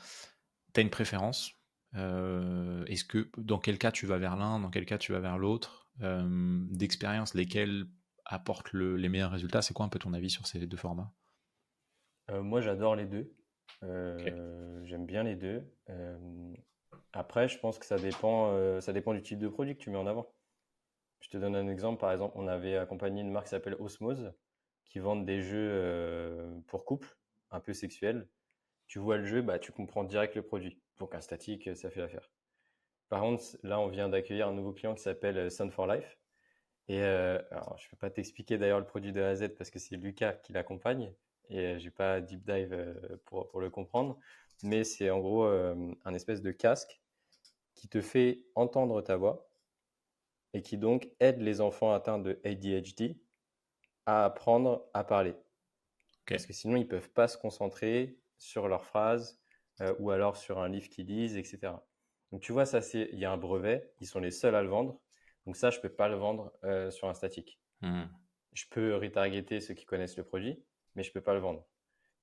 tu as une préférence? Est-ce que dans quel cas tu vas vers l'un, dans quel cas tu vas vers l'autre? D'expérience, lesquels apportent les meilleurs résultats? C'est quoi un peu ton avis sur ces deux formats? Moi, j'adore les deux. Ok. J'aime bien les deux. Après, je pense que ça dépend du type de produit que tu mets en avant. Je te donne un exemple. Par exemple, on avait accompagné une marque qui s'appelle Osmose, qui vendent des jeux pour couple, un peu sexuels. Tu vois le jeu, bah, tu comprends direct le produit. Donc un statique, ça fait l'affaire. Par contre, là, on vient d'accueillir un nouveau client qui s'appelle Sun for Life. Et alors, je ne peux pas t'expliquer d'ailleurs le produit de A à Z parce que c'est Lucas qui l'accompagne et j'ai pas deep dive pour le comprendre. Mais c'est en gros un espèce de casque qui te fait entendre ta voix et qui donc aide les enfants atteints de ADHD à apprendre à parler. Ok. Parce que sinon, ils ne peuvent pas se concentrer sur leurs phrases ou alors sur un livre qu'ils lisent, etc. Donc tu vois, ça, il y a un brevet, ils sont les seuls à le vendre. Donc ça, je ne peux pas le vendre sur un statique. Hmm. Je peux retargeter ceux qui connaissent le produit, mais je ne peux pas le vendre.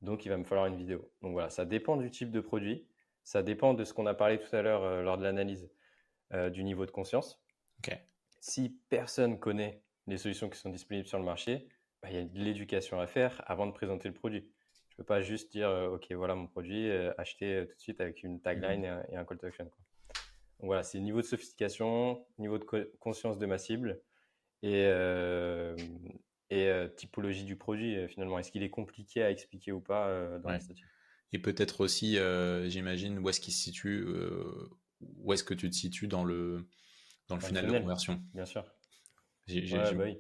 Donc il va me falloir une vidéo. Donc voilà, ça dépend du type de produit, ça dépend de ce qu'on a parlé tout à l'heure lors de l'analyse du niveau de conscience. Ok. Si personne connaît les solutions qui sont disponibles sur le marché, bah, il y a de l'éducation à faire avant de présenter le produit. Je ne peux pas juste dire, OK, voilà mon produit, acheter tout de suite avec une tagline Hmm. et un call to action, quoi. Donc voilà, c'est niveau de sophistication, niveau de conscience de ma cible et, typologie du produit, finalement. Est-ce qu'il est compliqué à expliquer ou pas dans la Ouais. statique? Et peut-être aussi, j'imagine, où est-ce qu'il se situe, où est-ce que tu te situes dans le Dans le funnel de funnel, conversion? bien sûr. J'ai, j'ai- Ouais, j'ai- bah oui,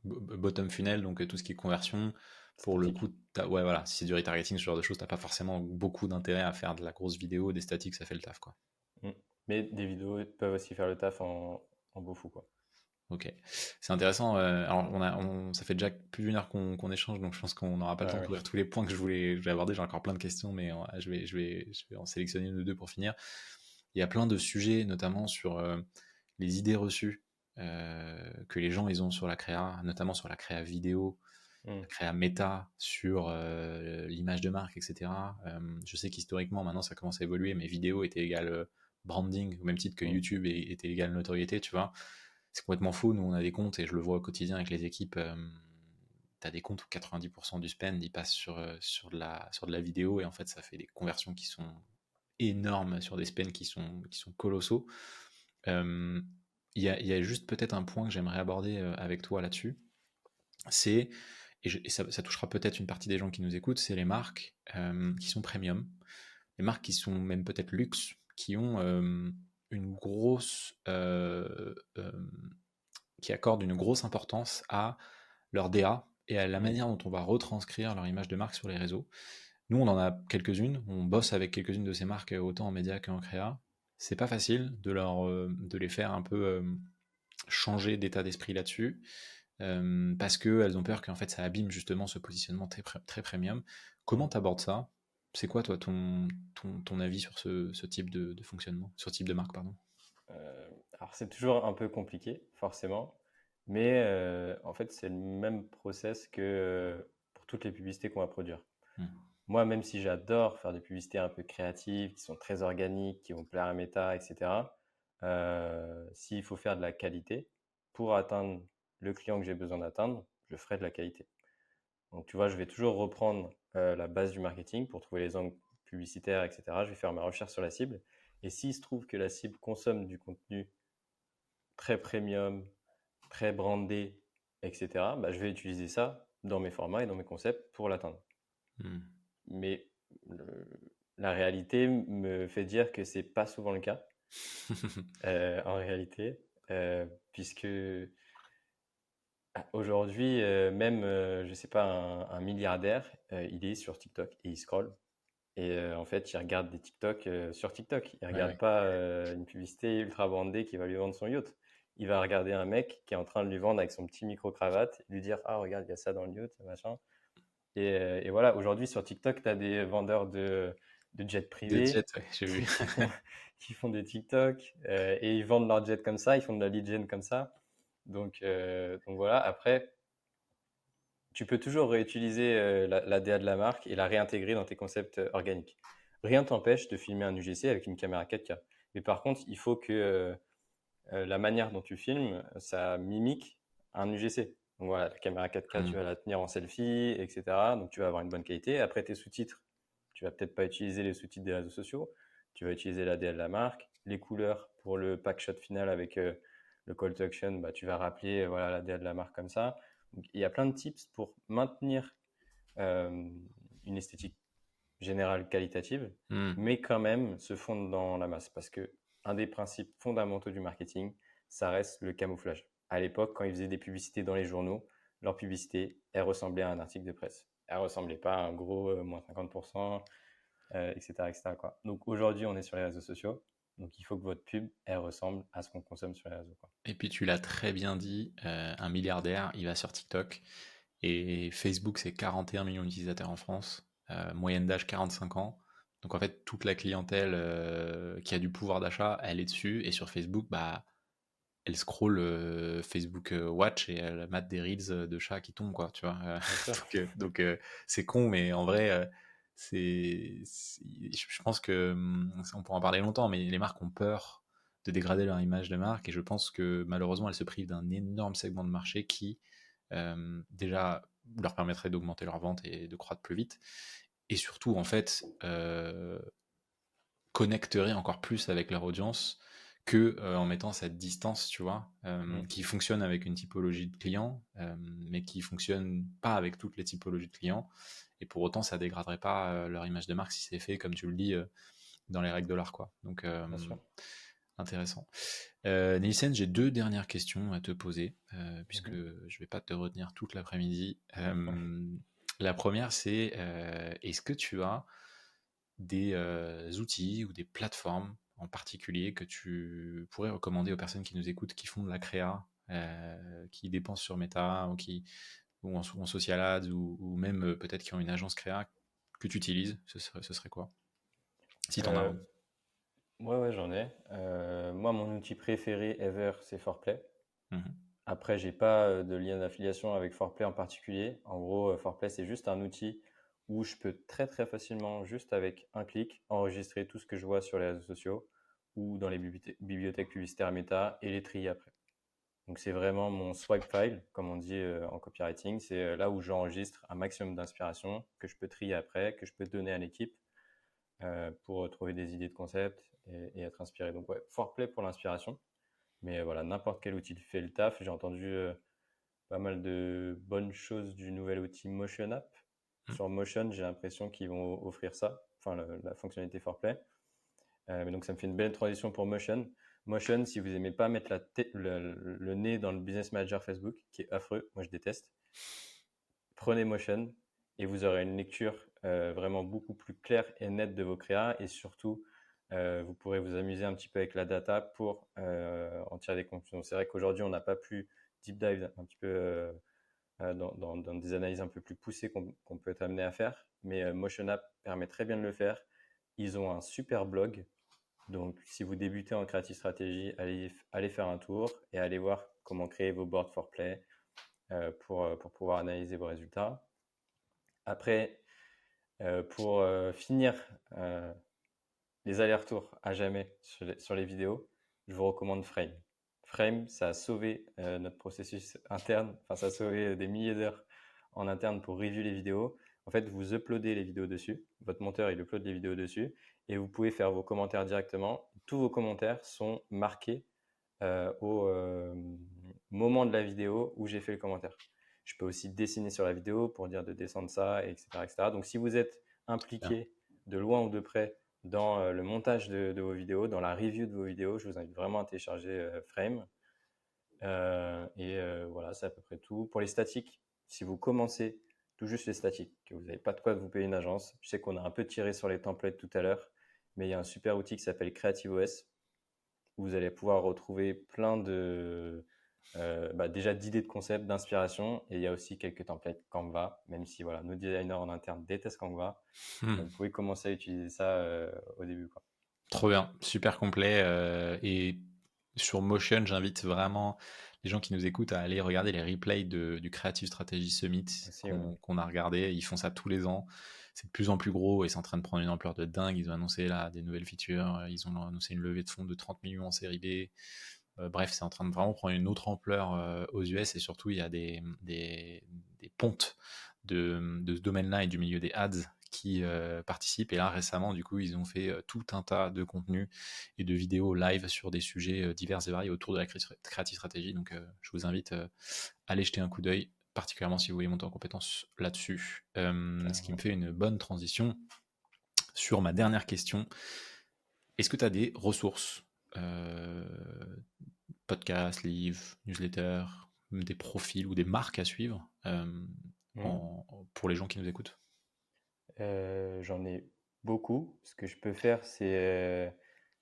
Bottom funnel, donc tout ce qui est conversion, pour le coup, statique. ouais, voilà, si c'est du retargeting, ce genre de choses, t'as pas forcément beaucoup d'intérêt à faire de la grosse vidéo, des statiques, ça fait le taf, quoi. Mm. Mais des vidéos peuvent aussi faire le taf en beau fou, quoi. Ok, c'est intéressant. Alors, ça fait déjà plus d'une heure qu'on échange, donc je pense qu'on n'aura pas le Ouais, temps de ouais. couvrir tous les points que je voulais aborder. J'ai encore plein de questions, mais je vais en sélectionner une ou deux pour finir. Il y a plein de sujets, notamment sur les idées reçues que les gens ils ont sur la créa, notamment sur la créa vidéo, Mm. la créa méta, sur l'image de marque, etc. Je sais qu'historiquement, maintenant, ça commence à évoluer, mais vidéo était égal branding, au même titre que Mm. YouTube était égal notoriété, tu vois. C'est complètement faux. Nous, on a des comptes, et je le vois au quotidien avec les équipes. Tu as des comptes où 90% du spend, il passe sur de la vidéo, et en fait, ça fait des conversions qui sont énormes sur des spends qui sont colossaux. Euh, il y a juste peut-être un point que j'aimerais aborder avec toi là-dessus. C'est, et ça touchera peut-être une partie des gens qui nous écoutent, c'est les marques qui sont premium, les marques qui sont même peut-être luxe, qui ont une grosse, qui accordent une grosse importance à leur DA et à la manière dont on va retranscrire leur image de marque sur les réseaux. Nous, on en a quelques-unes, on bosse avec quelques-unes de ces marques, autant en média qu'en créa. C'est pas facile de les faire un peu changer d'état d'esprit là-dessus, parce qu'elles ont peur qu'en fait ça abîme justement ce positionnement très premium. Comment t'abordes ça? C'est quoi toi ton avis sur ce type de fonctionnement, sur ce type de marque, pardon? Alors c'est toujours un peu compliqué, forcément, mais en fait c'est le même process que pour toutes les publicités qu'on va produire. Hmm. Moi, même si j'adore faire des publicités un peu créatives, qui sont très organiques, qui vont plaire à Meta, etc., s'il faut faire de la qualité, pour atteindre le client que j'ai besoin d'atteindre, je ferai de la qualité. Donc tu vois, je vais toujours reprendre la base du marketing pour trouver les angles publicitaires, etc. Je vais faire ma recherche sur la cible. Et s'il se trouve que la cible consomme du contenu très premium, très brandé, etc., bah, je vais utiliser ça dans mes formats et dans mes concepts pour l'atteindre. Hmm. Mais la réalité me fait dire que c'est pas souvent le cas en réalité, puisque aujourd'hui, même, je sais pas, un milliardaire, il est sur TikTok et il scrolle. Et en fait, il regarde des TikTok sur TikTok. Il Ouais, regarde ouais. pas une publicité ultra brandée qui va lui vendre son yacht. Il va regarder un mec qui est en train de lui vendre avec son petit micro-cravate, lui dire: Ah, regarde, il y a ça dans le yacht, machin. Et voilà, aujourd'hui sur TikTok, tu as des vendeurs de jets De jet, privés ouais, j'ai vu. qui font des TikTok et ils vendent leur jet comme ça, ils font de la lead gen comme ça. Donc voilà, après, tu peux toujours réutiliser la DA de la marque et la réintégrer dans tes concepts organiques. Rien t'empêche de filmer un UGC avec une caméra 4K. Mais par contre, il faut que la manière dont tu filmes, ça mimique un UGC. Donc voilà, la caméra 4K, tu Hmm. vas la tenir en selfie, etc. Donc tu vas avoir une bonne qualité. Après, tes sous-titres, tu vas peut-être pas utiliser les sous-titres des réseaux sociaux. Tu vas utiliser la DA de la marque. Les couleurs pour le pack shot final avec le call to action, bah, tu vas rappeler voilà, la DA de la marque comme ça. Donc, il y a plein de tips pour maintenir euh, une esthétique générale qualitative, Hmm. mais quand même se fondre dans la masse. Parce que un des principes fondamentaux du marketing, ça reste le camouflage. À l'époque, quand ils faisaient des publicités dans les journaux, leur publicité, elle ressemblait à un article de presse. Elle ressemblait pas à un gros moins 50%, etc., etc., quoi. Donc aujourd'hui, on est sur les réseaux sociaux. Donc il faut que votre pub, elle ressemble à ce qu'on consomme sur les réseaux, quoi. Et puis tu l'as très bien dit, un milliardaire, il va sur TikTok, et Facebook, c'est 41 millions d'utilisateurs en France, moyenne d'âge 45 ans. Donc en fait, toute la clientèle qui a du pouvoir d'achat, elle est dessus, et sur Facebook, bah, elle scrolle Facebook Watch et elle mate des reels de chats qui tombent, quoi, tu vois. Bien sûr. Donc, c'est con, mais en vrai, je pense que on pourra en parler longtemps, mais les marques ont peur de dégrader leur image de marque, et je pense que malheureusement, elles se privent d'un énorme segment de marché qui déjà leur permettrait d'augmenter leurs ventes et de croître plus vite, et surtout en fait connecterait encore plus avec leur audience que en mettant cette distance, tu vois, Mm. qui fonctionne avec une typologie de clients, mais qui fonctionne pas avec toutes les typologies de clients. Et pour autant, ça dégraderait pas leur image de marque si c'est fait, comme tu le dis, dans les règles de l'art, quoi. Donc, Bien sûr. intéressant. Nielsen, j'ai deux dernières questions à te poser, puisque Mhm. je vais pas te retenir toute l'après-midi. La première, c'est est-ce que tu as des outils ou des plateformes en particulier que tu pourrais recommander aux personnes qui nous écoutent, qui font de la créa, qui dépensent sur Meta ou en social ads, ou même peut-être qui ont une agence créa que tu utilises, ce serait quoi? Si t'en as Euh, un. ouais, ouais, j'en ai. Moi, mon outil préféré ever, c'est Forplay. Mhm. Après, j'ai pas de lien d'affiliation avec Forplay en particulier. En gros, Forplay, c'est juste un outil où je peux très très facilement, juste avec un clic, enregistrer tout ce que je vois sur les réseaux sociaux ou dans les bibliothèques publicitaires Meta et les trier après. Donc c'est vraiment mon swipe file, comme on dit en copywriting. C'est là où j'enregistre un maximum d'inspiration que je peux trier après, que je peux donner à l'équipe pour trouver des idées de concept et être inspiré. Donc ouais, Foreplay pour l'inspiration. Mais voilà, n'importe quel outil fait le taf. J'ai entendu pas mal de bonnes choses du nouvel outil Motion App. Mm. Sur Motion, j'ai l'impression qu'ils vont offrir ça, enfin la fonctionnalité Foreplay. Mais donc ça me fait une belle transition pour Motion. Motion, si vous aimez pas mettre le nez dans le Business Manager Facebook, qui est affreux, moi je déteste, prenez Motion et vous aurez une lecture vraiment beaucoup plus claire et nette de vos créas, et surtout vous pourrez vous amuser un petit peu avec la data pour en tirer des conclusions. C'est vrai qu'aujourd'hui on n'a pas pu deep dive un petit peu dans des analyses un peu plus poussées qu'on peut être amené à faire, mais Motion App permet très bien de le faire. Ils ont un super blog, donc si vous débutez en creative stratégie, allez faire un tour et allez voir comment créer vos boards for play pour pouvoir analyser vos résultats. Après, pour finir les allers-retours à jamais sur les vidéos, je vous recommande Frame. Frame, ça a sauvé notre processus interne, enfin ça a sauvé des milliers d'heures en interne pour review les vidéos. En fait, vous uploadez les vidéos dessus, votre monteur il upload les vidéos dessus, et vous pouvez faire vos commentaires directement. Tous vos commentaires sont marqués au moment de la vidéo où j'ai fait le commentaire. Je peux aussi dessiner sur la vidéo pour dire de descendre ça, etc., etc. Donc si vous êtes impliqué de loin ou de près dans le montage de vos vidéos, dans la review de vos vidéos, je vous invite vraiment à télécharger Frame. Voilà, c'est à peu près tout. Pour les statiques, si vous commencez tout juste les statiques, que vous n'avez pas de quoi vous payer une agence, je sais qu'on a un peu tiré sur les templates tout à l'heure, mais il y a un super outil qui s'appelle CreativeOS, où vous allez pouvoir retrouver plein déjà d'idées de concepts, d'inspiration, et il y a aussi quelques templates Canva, même si voilà, nos designers en interne détestent Canva. Vous pouvez commencer à utiliser ça au début, quoi. Trop bien, super complet. Et sur Motion, j'invite vraiment les gens qui nous écoutent à aller regarder les replays du Creative Strategy Summit Aussi, ouais. qu'on a regardé. Ils font ça tous les ans. C'est de plus en plus gros et c'est en train de prendre une ampleur de dingue. Ils ont annoncé là des nouvelles features. Ils ont annoncé une levée de fonds de 30 millions en série B. Bref, c'est en train de vraiment prendre une autre ampleur aux US, et surtout il y a des pontes de ce domaine-là et du milieu des ads qui participent. Et là récemment, du coup, ils ont fait tout un tas de contenus et de vidéos live sur des sujets divers et variés autour de la creative stratégie. Donc je vous invite à aller jeter un coup d'œil, particulièrement si vous voulez monter en compétence là-dessus. Ce qui me fait une bonne transition sur ma dernière question. Est-ce que tu as des ressources, podcasts, livres, newsletters, des profils ou des marques à suivre pour les gens qui nous écoutent? J'en ai beaucoup. Ce que je peux faire, c'est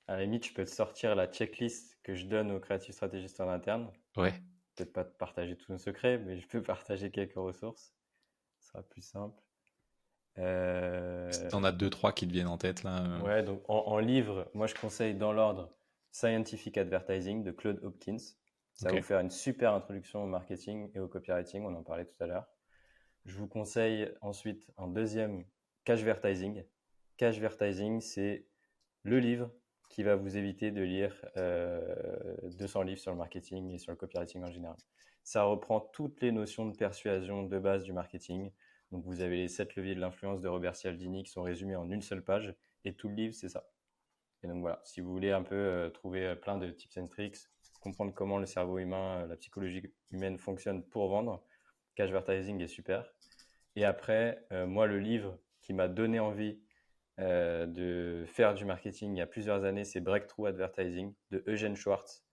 à la limite, je peux te sortir la checklist que je donne aux creative stratégistes en interne. Ouais. Peut-être pas te partager tous nos secrets, mais je peux partager quelques ressources. Ce sera plus simple. Si t'en as 2-3 qui te viennent en tête là. Ouais, donc en livre, moi je conseille dans l'ordre Scientific Advertising de Claude Hopkins. Ça va vous faire une super introduction au marketing et au copywriting, on en parlait tout à l'heure. Je vous conseille ensuite en deuxième Cashvertising. Cashvertising, c'est le livre qui va vous éviter de lire 200 livres sur le marketing et sur le copywriting en général. Ça reprend toutes les notions de persuasion de base du marketing. Donc vous avez les 7 leviers de l'influence de Robert Cialdini qui sont résumés en une seule page, et tout le livre c'est ça. Et donc voilà, si vous voulez un peu trouver plein de tips and tricks, comprendre comment le cerveau humain, la psychologie humaine fonctionne pour vendre, Cashvertising est super. Et après, moi le livre qui m'a donné envie de faire du marketing il y a plusieurs années, c'est Breakthrough Advertising de Eugène Schwartz.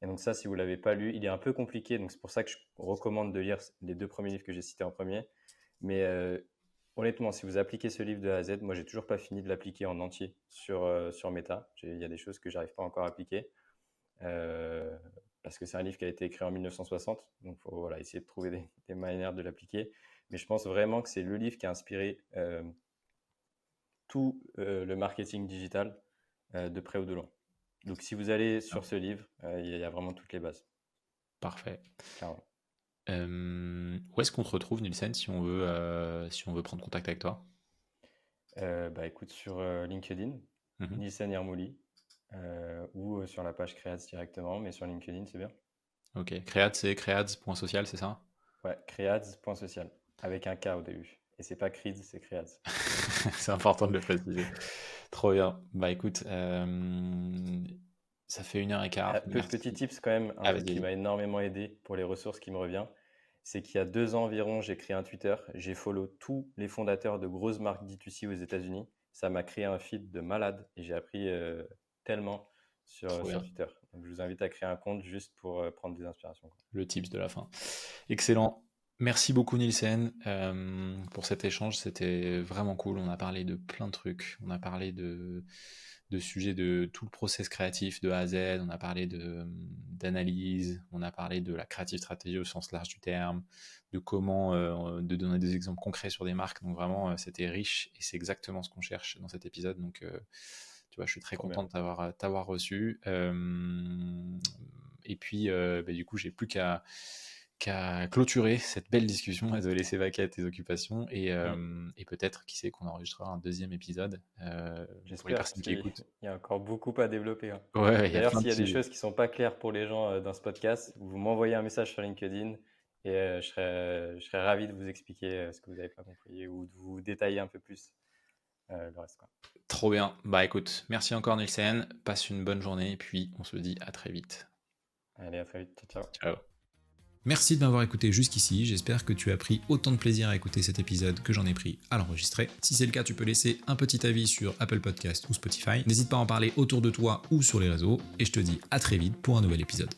Et donc ça, si vous ne l'avez pas lu, il est un peu compliqué, donc c'est pour ça que je recommande de lire les 2 premiers livres que j'ai cités en premier. Mais honnêtement, si vous appliquez ce livre de A à Z, moi j'ai toujours pas fini de l'appliquer en entier sur Meta. Il y a des choses que j'arrive pas encore à appliquer parce que c'est un livre qui a été écrit en 1960, donc il faut essayer de trouver des manières de l'appliquer. Mais je pense vraiment que c'est le livre qui a inspiré tout le marketing digital de près ou de loin. Donc si vous allez sur ce livre, il y a vraiment toutes les bases. Parfait. Clairement. Où est-ce qu'on te retrouve, Nielsen, si on veut prendre contact avec toi? Écoute, sur LinkedIn, Nielsen Yermouli, ou sur la page Creads directement, mais sur LinkedIn, c'est bien. Ok, Creads, c'est creads.social, c'est ça? Ouais, creads.social, avec un K au début. Et c'est pas Creeds, c'est Creads. C'est important de le préciser. Trop bien. Bah écoute, Ça fait 1h15. Petit tips quand même, un truc qui m'a énormément aidé pour les ressources qui me revient, c'est qu'il y a 2 ans environ, j'ai créé un Twitter, j'ai follow tous les fondateurs de grosses marques D2C aux États-Unis. Ça m'a créé un feed de malade et j'ai appris tellement sur Twitter. Donc, je vous invite à créer un compte juste pour prendre des inspirations. Le tips de la fin. Excellent. Merci beaucoup Nielsen pour cet échange, c'était vraiment cool. On a parlé de plein de trucs, on a parlé de sujets de tout le process créatif de A à Z, on a parlé d'analyse, on a parlé de la creative stratégie au sens large du terme, de comment de donner des exemples concrets sur des marques. Donc vraiment, c'était riche et c'est exactement ce qu'on cherche dans cet épisode. Donc tu vois, je suis très content de t'avoir reçu. Et puis, du coup, j'ai plus qu'à clôturer cette belle discussion, à te laisser vaquer à tes occupations et peut-être, qui sait, qu'on enregistrera un 2e épisode pour les personnes qui écoutent. Il y a encore beaucoup à développer. Hein. Ouais, d'ailleurs, s'il y a des choses qui ne sont pas claires pour les gens dans ce podcast, vous m'envoyez un message sur LinkedIn et je serais ravi de vous expliquer ce que vous n'avez pas compris ou de vous détailler un peu plus le reste. Quoi. Trop bien. Bah écoute, merci encore Nielsen, passe une bonne journée et puis on se dit à très vite. Allez, à très vite. Ciao. Ciao. Merci de m'avoir écouté jusqu'ici, j'espère que tu as pris autant de plaisir à écouter cet épisode que j'en ai pris à l'enregistrer. Si c'est le cas, tu peux laisser un petit avis sur Apple Podcast ou Spotify. N'hésite pas à en parler autour de toi ou sur les réseaux, et je te dis à très vite pour un nouvel épisode.